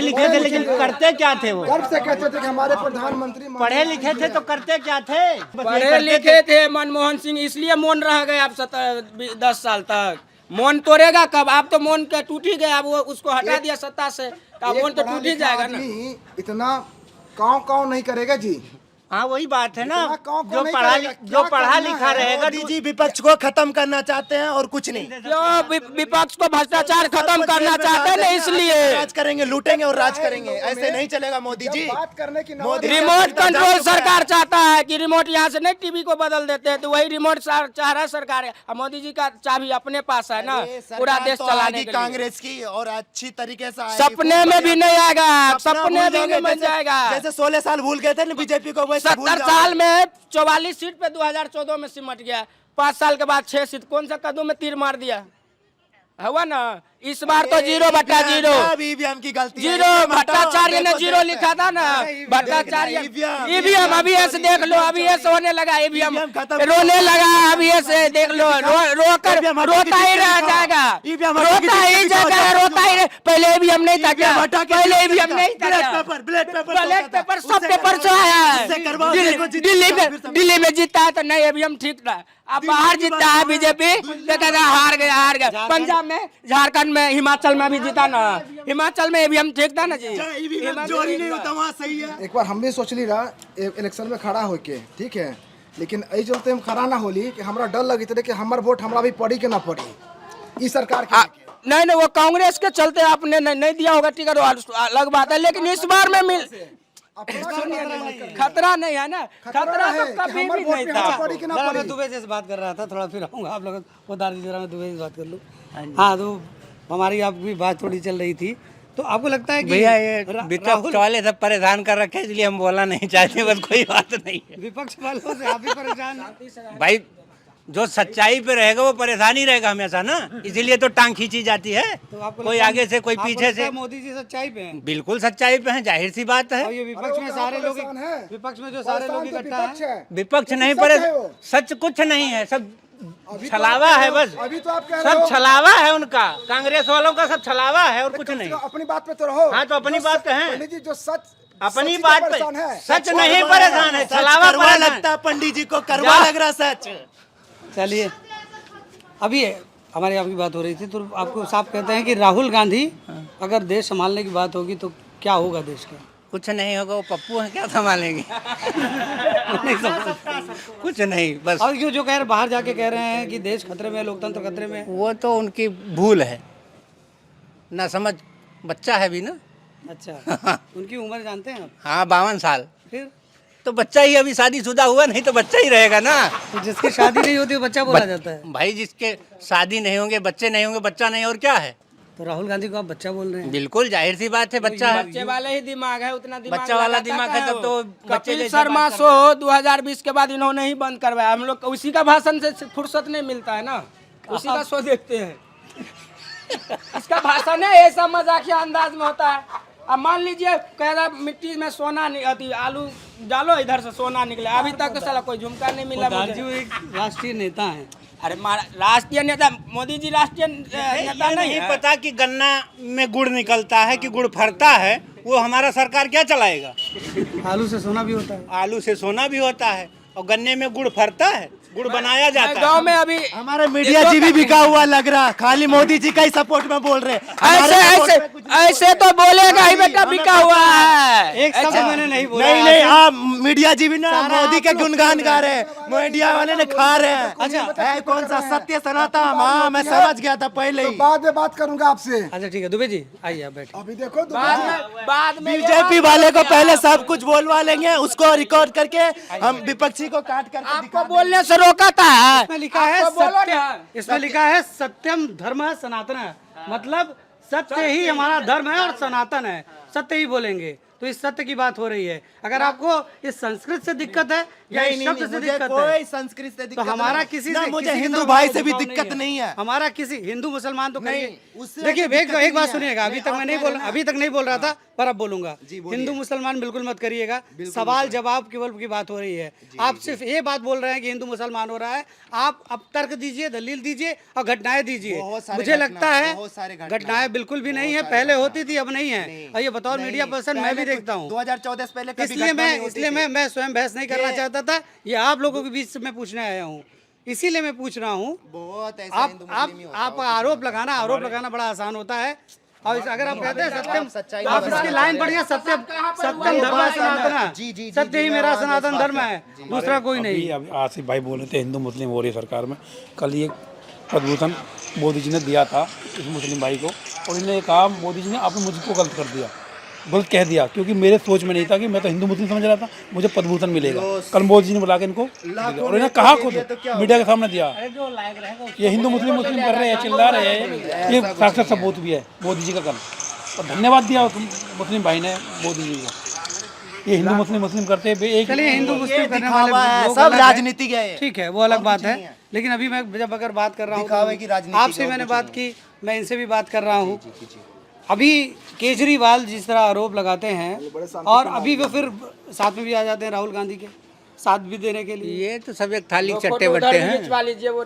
लिखे थे, लेकिन करते क्या थे? वो गर्व से कहते थे कि हमारे प्रधानमंत्री पढ़े लिखे थे तो करते क्या थे? पढ़े लिखे थे मनमोहन सिंह, इसलिए मौन रह गए आप 10 साल तक। मौन तोड़ेगा कब? आप तो मौन का टूट ही गया, वो उसको हटा दिया सत्ता से, तो मौन तो टूट ही जाएगा ना। इतना काव नहीं करेगा जी। हाँ वही बात है ना, जो पढ़ा लिखा रहेगा। मोदी जी विपक्ष को खत्म करना चाहते हैं और कुछ नहीं। क्यों विपक्ष को भ्रष्टाचार खत्म करना चाहते हैं ना, इसलिए राज करेंगे, लूटेंगे और राज करेंगे। ऐसे नहीं चलेगा मोदी जी। बात करने की रिमोट कंट्रोल सरकार चाहता है कि रिमोट यहाँ से नहीं टीवी को बदल देते हैं, तो वही रिमोट चाह रहा है सरकार है। और मोदी जी का चाबी अपने पास है ना, पूरा देश चलाने के लिए। कांग्रेस की और अच्छी तरीके से सपने में भी नहीं आएगा, सपने में नहीं बन जाएगा। जैसे 16 साल भूल गए थे ना बीजेपी को, 70 साल में 44 सीट पे 2014 में सिमट गया। 5 साल के बाद 6 सीट, कौन सा कदम में तीर मार दिया हुआ ना। इस बार तो 0/0 ईवीएम की गलती, 0 भट्टाचार्य ने 0 लिखा था ना। भट्टाचार्य ईवीएम अभी ऐसे देख लो, अभी ऐसे होने लगा, ईवीएम रोने लगा, अभी ऐसे देख लो, रोकर रोता ही रह जाएगा, रोता ही जाएगा, रोता ही। पहले ईवीएम नहीं था क्या? पहले ईवीएम नहीं था क्या? ब्लैक पेपर सब पेपर से आया है। दिल्ली में जीता है तो नहीं ईवीएम ठीक था। अब बाहर जीता है बीजेपी तो कहता हार गया। पंजाब में, झारखंड में, हिमाचल में भी जीता ना। हिमाचल में ईवीएम ठीक था ना जी। चोरी नहीं होता वहाँ, सही है। एक बार हम भी सोच ली रहा इलेक्शन में खड़ा होके, ठीक है, लेकिन ऐसे चलते हम खड़ा ना होली कि हमरा डर लगी थे कि हमार वोट हमरा भी पड़ी कि ना पड़ी इस सरकार के। नहीं वो कांग्रेस के चलते आपने नहीं दिया होगा टिकट, अलग बात है। लेकिन इस बार में खतरा नहीं है ना, खतरा है तो कि कभी हमारे भी वोट नहीं पे था। हमारा पड़ी कि ना जरा पड़ी। मैं दुबे से बात कर रहा था, थोड़ा फिर आऊँगा आप लोग वो दादी जरा मैं दुबे से बात कर लूँ। हाँ, तो हमारी आपकी बात थोड़ी चल रही थी, तो आपको लगता है कि भैया ये राहुल विपक्ष वाले सब परेशान कर रखे हैं, इसलिए हम बोलना नहीं चाहते, बस कोई बात नहीं है। विपक्ष वालों से आप भी परेशान हैं? भाई जो सच्चाई पे रहेगा वो परेशानी रहेगा हमेशा ना, इसीलिए तो टांग खींची जाती है, तो आपको कोई लगता है- आगे से कोई आपको पीछे लगता से। है मोदी जी सच्चाई पे हैं? बिल्कुल सच्चाई पे है, जाहिर सी बात और है। ये विपक्ष में सारे लोग, परेशान है। विपक्ष में जो सारे लोग परेशान तो इकट्ठा विपक्ष हैं, है। विपक्ष नहीं सच है पर वो। सच कुछ नहीं है, सब अभी तो छलावा आप कह है रहे हो- बस, अभी तो आप कह रहे सब हो छलावा है उनका, कांग्रेस वालों का सब छलावा है और कुछ कम से नहीं। कम अपनी बात पे तो रहो। हाँ, तो अपनी जो बात सच- कहें। पंडित जी जो सच अपनी सच्ची पे बात परेशान पे है। सच नहीं परेशान है, छलावा परेशान। पंडित जी को करवा लग रहा सच। चलिए अभी हमारी आपकी बात हो रही थी, तो आपको साफ कहते हैं कि राहुल गांधी अगर देश संभालने की बात होगी तो क्या होगा देश का? कुछ नहीं होगा, वो पप्पू है, क्या संभालेंगे? नहीं संभाल- कुछ नहीं, बस और क्यों जो कह रहे बाहर जाके कह रहे हैं कि देश खतरे में है, लोकतंत्र खतरे में है? वो तो उनकी भूल है ना, समझ बच्चा है भी ना। अच्छा, उनकी उम्र जानते हैं आप? हाँ, 52 साल, फिर तो बच्चा ही, अभी शादीशुदा हुआ नहीं तो बच्चा ही रहेगा ना। तो जिसकी शादी नहीं होती वो बच्चा बोला जाता है। भाई जिसके शादी नहीं होंगे, बच्चे नहीं होंगे, बच्चा नहीं और क्या है? तो राहुल गांधी को आप बच्चा बोल रहे हैं? बिल्कुल जाहिर सी बात है, बच्चा है। बच्चे वाले ही दिमाग है, उतना दिमाग बच्चा वाला लगाता दिमाग है, कहाँ तब तो हो? बच्चे कपिल जैसे शर्मा बात शो 2020 के बाद इन्होंने ही बंद करवाया। हम लोग को उसी का भाषण से फुर्सत नहीं मिलता है ना, उसी का शो देखते हैं। इसका भाषण है ऐसा मजाकिया अंदाज में होता है। अब मान लीजिए कह रहा मिट्टी में सोना अति आलू डालो, इधर से सोना निकले। अभी तक तो साला कोई झुमका नहीं मिला प्रधान जी मुझे। वो एक राष्ट्रीय नेता हैं। अरे राष्ट्रीय नेता मोदी जी राष्ट्रीय नेता ये नहीं नहीं है। पता कि गन्ना में गुड़ निकलता है कि गुड़ फरता है, वो हमारा सरकार क्या चलाएगा? आलू से सोना भी होता है। आलू से सोना भी होता है और गन्ने में गुड़ फरता है, गुड़ बनाया जाता है। गांव में अभी हमारा मीडिया जी भी बिका हुआ लग रहा, खाली मोदी जी का ही सपोर्ट में बोल रहे। ऐसे ऐसे ऐसे तो बोलेगा ही बेटा, बिका हुआ है। एक शब्द मैंने नहीं बोला। नहीं नहीं, आप मीडिया जी भी ना मोदी के गुणगान गा रहे हैं, मीडिया वाले ने खा रहे हैं। अच्छा। है कौन सा सत्य सनातन? हाँ, मैं समझ गया था पहले तो ही। बाद में बात करूंगा आपसे। अच्छा ठीक है, दुबे जी आइए आप बैठिए। अभी देखो तो बाद में बीजेपी वाले को पहले सब कुछ बोलवा लेंगे, उसको रिकॉर्ड करके हम विपक्षी को काट करके आपको बोलने से रोकाता है। इसमें लिखा है आपको बोलो सत्य, ना। इसमें लिखा है सत्यम धर्म सनातन, मतलब सत्य ही हमारा धर्म है और सनातन है, सत्य ही बोलेंगे। तो इस सत्य की बात हो रही है। अगर आपको इस संस्कृत से दिक्कत है या इस शब्द से दिक्कत है, कोई संस्कृत से तो दिक्कत हमारा नहीं। किसी ना से मुझे किसी की हिंदू तरफ भाई कोई से भी झुकाव दिक्कत नहीं है। हमारा किसी हिंदू मुसलमान तो नहीं, करिए। उससे देखिए कोई दिक्कत एक बात नहीं सुनिएगा, अभी है। तक मैं नहीं बोल, अभी तक नहीं बोल रहा था पर अब बोलूंगा। हिंदू मुसलमान बिल्कुल मत करिएगा, सवाल जवाब केवल की बात हो रही है। आप सिर्फ ये बात बोल रहे हैं कि हिंदू मुसलमान हो रहा है। आप अब तर्क दीजिए, दलील दीजिए और घटनाएं दीजिए। मुझे लगता है घटनाएं बिल्कुल भी नहीं है, पहले होती थी अब नहीं है। और ये बतौर मीडिया पर्सन मैं भी देखता हूँ, 2014 से पहले कभी इसलिए घटना नहीं होती इसलिए थी। मैं स्वयं बहस नहीं करना चाहता था। ये आप लोगों के बीच से मैं पूछने आया हूँ, इसीलिए मैं पूछ रहा हूँ। बहुत ऐसा आप आरोप लगाना बड़ा आसान होता है। और अगर आप कहते हैं सत्यम, आप इसकी लाइन पढ़िए, सत्यम धर्म सनातन, सत्य ही मेरा सनातन धर्म है, दूसरा कोई नहीं। अभी आसिफ भाई बोल रहे थे हिंदू मुस्लिम हो रही है सरकार में। कल ये प्रदूषण मोदी जी ने दिया था इस मुस्लिम भाई को, और इन्होंने कहा मोदी जी ने आपने मुझको गलत कर दिया, गलत कह दिया, क्योंकि मेरे सोच में नहीं था कि मैं तो हिंदू मुस्लिम समझ रहा था मुझे पद्मभूषण मिलेगा। कल मोदी जी ने बुला के इनको और इन्होंने कहा खुद मीडिया के सामने दिया ये हिंदू मुस्लिम कर रहे हैं, चिल्ला रहे हैं, ये साक्षात सबूत भी है मोदी जी का कल। और धन्यवाद दिया मुस्लिम भाई ने मोदी जी को। ये हिंदू मुस्लिम करते हैं एक। चलिए हिंदू मुस्लिम करने दिखावा वाले है, लोग सब अलग हैं। राजनीतिक है। ठीक है, वो अलग बात है। लेकिन अभी मैं जब अगर बात कर रहा दिखावे की हूँ राजनीति आपसे, और मैंने कुछ बात की, मैं इनसे भी बात कर रहा हूँ। अभी केजरीवाल जिस तरह आरोप लगाते हैं और अभी वो फिर साथ में भी आ जाते हैं राहुल गांधी के साथ भी देने के लिए। ये तो सब एक थाली वो चट्टे फोटो बट्टे उधर हैं, खिंचवा लीजिए। वो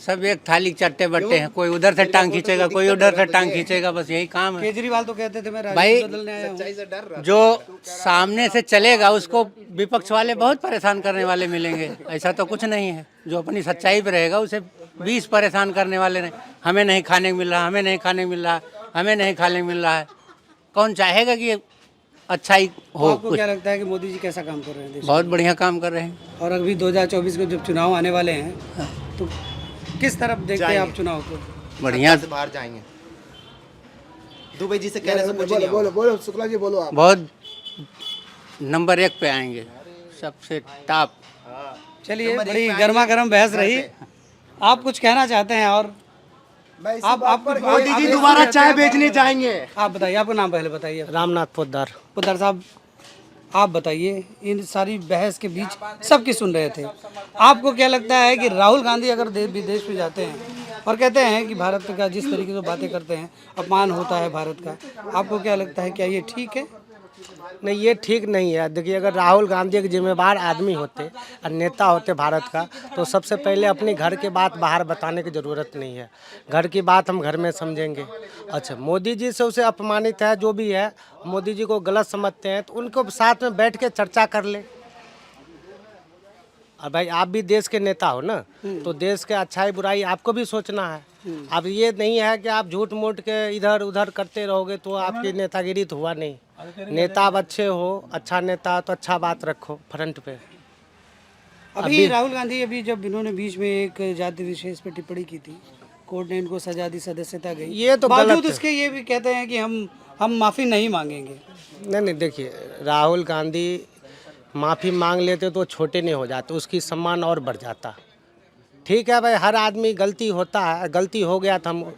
सब एक थाली चट्टे बट्टे हैं, कोई उधर से टांग खींचेगा, कोई उधर से टांग खींचेगा, बस यही काम है। केजरीवाल तो कहते थे मैं भाई राजनीति बदलने आया हूँ। जो सामने से चलेगा उसको विपक्ष वाले बहुत परेशान करने वाले मिलेंगे, ऐसा तो कुछ नहीं है। जो अपनी सच्चाई पे रहेगा उसे 20 परेशान करने वाले नहीं। हमें नहीं खाने को मिल रहा, हमें नहीं खाने को मिल रहा, हमें नहीं खाने को मिल रहा है। कौन चाहेगा कि अच्छा ही हो? आपको क्या लगता है कि मोदी जी कैसा काम कर रहे हैं देश में? बहुत बढ़िया काम कर रहे हैं। और अभी 2024 के जब चुनाव आने वाले हैं तो किस तरफ देखते हैं आप चुनाव को? बढ़िया, से बाहर जाएंगे। दुबे जी से कहने से कुछ नहीं बोलो बोलो शुक्ला जी बोलो आप। बहुत नंबर 1 पे आएंगे, सबसे टॉप। चलिए, बड़ी गर्मा गर्म बहस रही। आप कुछ कहना चाहते हैं? और आप मोदी जी दोबारा चाय बेचने जाएंगे। आप बताइए, आपका नाम पहले बताइए। रामनाथ पोद्दार। पोद्दार साहब, आप बताइए, इन सारी बहस के बीच सबकी सुन रहे थे, आपको क्या लगता है कि राहुल गांधी अगर विदेश में जाते हैं और कहते हैं कि भारत का जिस तरीके से बातें करते हैं, अपमान होता है भारत का, आपको क्या लगता है, क्या ये ठीक है? नहीं, ये ठीक नहीं है। देखिए, अगर राहुल गांधी एक जिम्मेदार आदमी होते और नेता होते भारत का, तो सबसे पहले अपने घर के बात बाहर बताने की ज़रूरत नहीं है। घर की बात हम घर में समझेंगे। अच्छा, मोदी जी से उसे अपमानित है, जो भी है, मोदी जी को गलत समझते हैं, तो उनको साथ में बैठ के चर्चा कर ले। और भाई, आप भी देश के नेता हो ना, तो देश के अच्छाई बुराई आपको भी सोचना है। अब ये नहीं है कि आप झूठ मूठ के इधर उधर करते रहोगे तो आपकी नेतागिरी तो हुआ नहीं। नेता आप अच्छे हो, अच्छा नेता तो अच्छा बात रखो फ्रंट पे। अभी राहुल गांधी, अभी जब इन्होंने बीच में एक जाति विशेष पे टिप्पणी की थी, कोर्ट ने इनको सजा दी, सदस्यता गई, ये तो बावजूद गलत है। उसके ये भी कहते हैं कि हम माफ़ी नहीं मांगेंगे। नहीं, देखिए, राहुल गांधी माफ़ी मांग लेते तो छोटे नहीं हो जाते, उसकी सम्मान और बढ़ जाता। ठीक है भाई, हर आदमी गलती होता है, गलती हो गया तो हम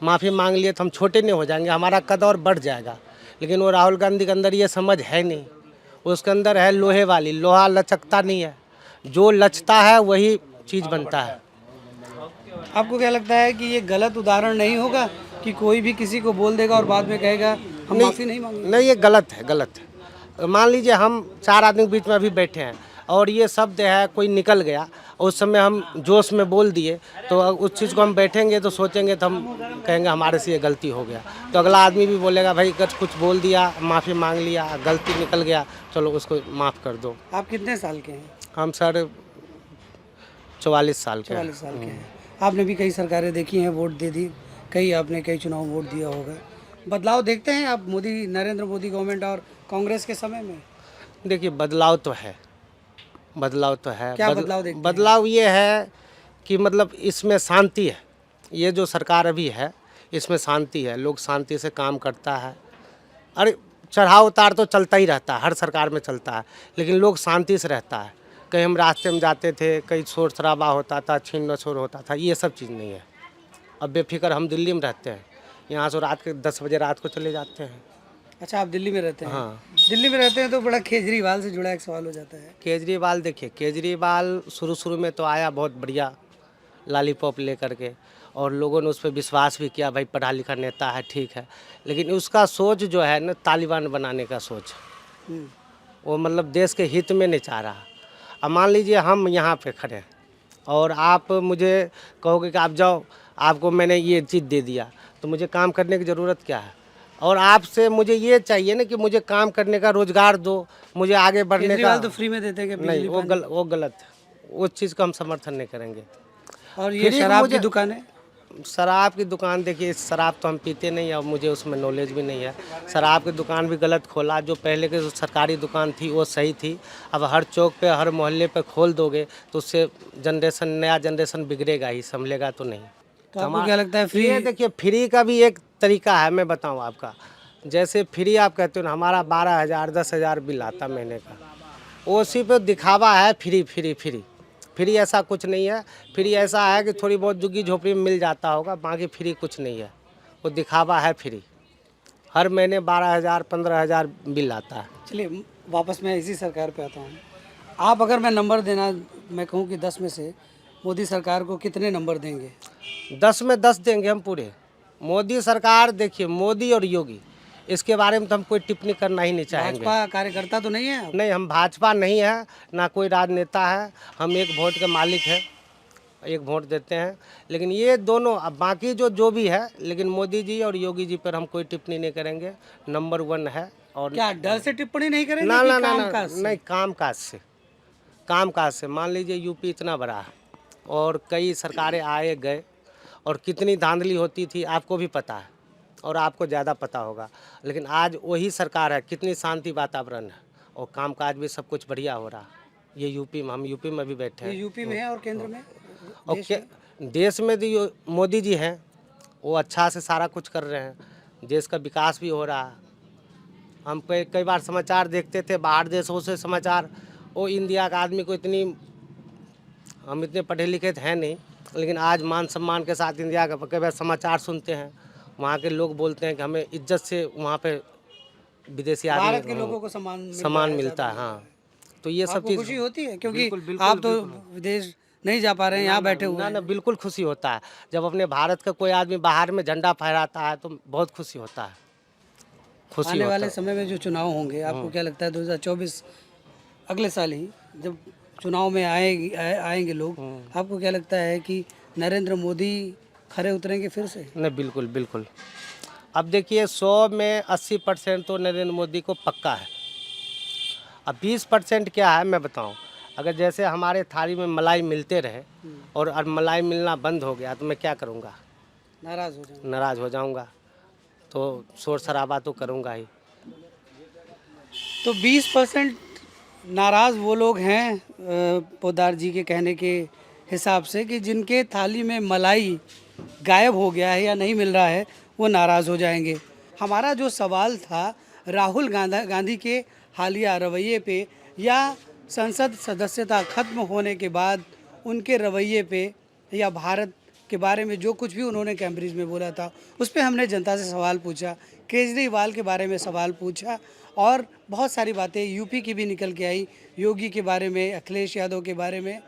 माफ़ी मांग लिए तो हम छोटे नहीं हो जाएंगे, हमारा कद और बढ़ जाएगा। लेकिन वो राहुल गांधी के अंदर ये समझ है नहीं, उसके अंदर है लोहे वाली। लोहा लचकता नहीं है, जो लचता है वही चीज़ बनता है। आपको क्या लगता है कि ये गलत उदाहरण नहीं होगा कि कोई भी किसी को बोल देगा और बाद में कहेगा हम माफ़ी नहीं मांगेंगे? नहीं, ये गलत है, गलत है। मान लीजिए हम 4 आदमी के बीच में अभी बैठे हैं और ये शब्द है कोई निकल गया, उस समय हम जोश में बोल दिए, तो उस चीज़ को हम बैठेंगे तो सोचेंगे, तो हम कहेंगे हमारे से ये गलती हो गया। तो अगला आदमी भी बोलेगा भाई कुछ बोल दिया, माफ़ी मांग लिया, गलती निकल गया, चलो उसको माफ़ कर दो। आप कितने साल के हैं? हम सर 44 साल के हैं। 44 साल के हैं। आपने भी कई सरकारें देखी हैं, वोट दे दी, कई चुनाव वोट दिया होगा। बदलाव देखते हैं आप नरेंद्र मोदी गवर्नमेंट और कांग्रेस के समय में? देखिए, बदलाव तो है, बदलाव तो है। क्या बदलाव देखते हैं? बदलाव ये है कि मतलब इसमें शांति है। ये जो सरकार अभी है, इसमें शांति है, लोग शांति से काम करता है। अरे, चढ़ाव उतार तो चलता ही रहता है, हर सरकार में चलता है, लेकिन लोग शांति से रहता है। कहीं हम रास्ते में जाते थे, कहीं शोर शराबा होता था, छीन नछोड़ होता था, ये सब चीज़ नहीं है। अब बेफिक्र हम दिल्ली में रहते हैं, यहाँ से रात के 10 बजे रात को चले जाते हैं। अच्छा, आप दिल्ली में रहते हैं? हाँ। दिल्ली में रहते हैं तो बड़ा केजरीवाल से जुड़ा एक सवाल हो जाता है। केजरीवाल, देखिए, केजरीवाल शुरू में तो आया बहुत बढ़िया लॉलीपॉप लेकर के, और लोगों ने उस पर विश्वास भी किया, भाई पढ़ा लिखा नेता है, ठीक है। लेकिन उसका सोच जो है ना, तालिबान बनाने का सोच, वो मतलब देश के हित में नहीं चाह रहा। अब मान लीजिए हम यहाँ पे खड़े हैं और आप मुझे कहोगे कि आप जाओ, आपको मैंने ये चीज़ दे दिया, तो मुझे काम करने की ज़रूरत क्या है? और आपसे मुझे ये चाहिए ना कि मुझे काम करने का रोजगार दो, मुझे आगे बढ़ने का। केजरीवाल तो फ्री में देते हैं कि नहीं, वो गलत है, उस चीज़ का हम समर्थन नहीं करेंगे। और ये शराब की दुकानें? शराब की दुकान, देखिए, शराब तो हम पीते नहीं है और मुझे उसमें नॉलेज भी नहीं है। शराब की दुकान भी गलत खोला, जो पहले की सरकारी दुकान थी वो सही थी। अब हर चौक पे, हर मोहल्ले पे खोल दोगे तो उससे नया जनरेशन बिगड़ेगा ही, संभलेगा तो नहीं। तो आपको क्या लगता है फ्री? ये देखिए, फ्री का भी एक तरीका है, मैं बताऊं आपका। जैसे फ्री आप कहते हो ना, हमारा 12,000 10,000 बिल आता महीने का, उसी पे दिखावा है फ्री फ्री फ्री। फ्री ऐसा कुछ नहीं है। फ्री ऐसा है कि थोड़ी बहुत झुग्गी झोपड़ी में मिल जाता होगा, बाकी फ्री कुछ नहीं है, वो दिखावा है फ्री। हर महीने 12,000 15,000 बिल आता है। चलिए, वापस मैं इसी सरकार पे आता हूँ। आप अगर मैं नंबर देना, मैं कहूँ कि 10 में से मोदी सरकार को कितने नंबर देंगे? 10 में 10 देंगे हम पूरे। मोदी सरकार, देखिए, मोदी और योगी, इसके बारे में तो हम कोई टिप्पणी करना ही नहीं चाहेंगे। भाजपा कार्यकर्ता तो नहीं है आप? नहीं, हम भाजपा नहीं है, ना कोई राजनेता है, हम एक वोट के मालिक हैं, एक वोट देते हैं। लेकिन ये दोनों, अब बाकी जो भी है, लेकिन मोदी जी और योगी जी पर हम कोई टिप्पणी नहीं करेंगे। नंबर 1 है। और क्या डर से टिप्पणी नहीं करेंगे? ना कि ना ना कामकाज से? नहीं, कामकाज से। मान लीजिए यूपी इतना बड़ा है और कई सरकारें आए गए, और कितनी धांधली होती थी आपको भी पता है, और आपको ज़्यादा पता होगा। लेकिन आज वही सरकार है, कितनी शांति वातावरण है, और कामकाज भी सब कुछ बढ़िया हो रहा। ये यूपी में, हम यूपी में भी बैठे हैं। ये यूपी में है और केंद्र में? और देश में भी मोदी जी हैं, वो अच्छा से सारा कुछ कर रहे हैं, देश का विकास भी हो रहा है। हम कई बार समाचार देखते थे बाहर देशों से समाचार, वो इंडिया का आदमी को इतनी, हम इतने पढ़े लिखे हैं नहीं, लेकिन आज मान सम्मान के साथ इंडिया का कई बार समाचार सुनते हैं। वहाँ के लोग बोलते हैं कि हमें इज्जत से वहाँ पे विदेशी भारत आदमी के लोगों को सम्मान मिलता है। हाँ, तो ये सब आपको चीज़ खुशी होती है क्योंकि बिल्कुल, बिल्कुल, आप तो विदेश नहीं जा पा रहे हैं, यहाँ बैठे हुए ना हैं। ना बिल्कुल खुशी होता है। जब अपने भारत का कोई आदमी बाहर में झंडा फहराता है तो बहुत खुशी होता है। खुशी आने होता वाले है। समय में जो चुनाव होंगे, आपको क्या लगता है 2024 अगले साल ही जब चुनाव में आएंगे लोग, आपको क्या लगता है कि नरेंद्र मोदी खरे उतरेंगे फिर से? नहीं, बिल्कुल बिल्कुल। अब देखिए 100 में 80% तो नरेंद्र मोदी को पक्का है। अब 20% क्या है मैं बताऊं, अगर जैसे हमारे थाली में मलाई मिलते रहे और अब मलाई मिलना बंद हो गया तो मैं क्या करूंगा? नाराज़ हो जाऊंगा, तो शोर शराबा तो करूंगा ही। तो 20% नाराज़ वो लोग हैं पोद्दार जी के कहने के हिसाब से कि जिनके थाली में मलाई गायब हो गया है या नहीं मिल रहा है, वो नाराज़ हो जाएंगे। हमारा जो सवाल था राहुल गांधी के हालिया रवैये पे या संसद सदस्यता खत्म होने के बाद उनके रवैये पे या भारत के बारे में जो कुछ भी उन्होंने कैम्ब्रिज में बोला था, उस पर हमने जनता से सवाल पूछा, केजरीवाल के बारे में सवाल पूछा और बहुत सारी बातें यूपी की भी निकल के आई, योगी के बारे में, अखिलेश यादव के बारे में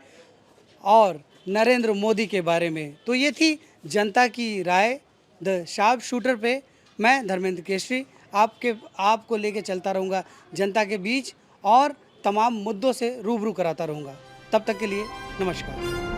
और नरेंद्र मोदी के बारे में। तो ये थी जनता की राय द शार्प शूटर पे। मैं धर्मेंद्र केसरी आपको लेके चलता रहूँगा जनता के बीच और तमाम मुद्दों से रूबरू कराता रहूँगा। तब तक के लिए नमस्कार।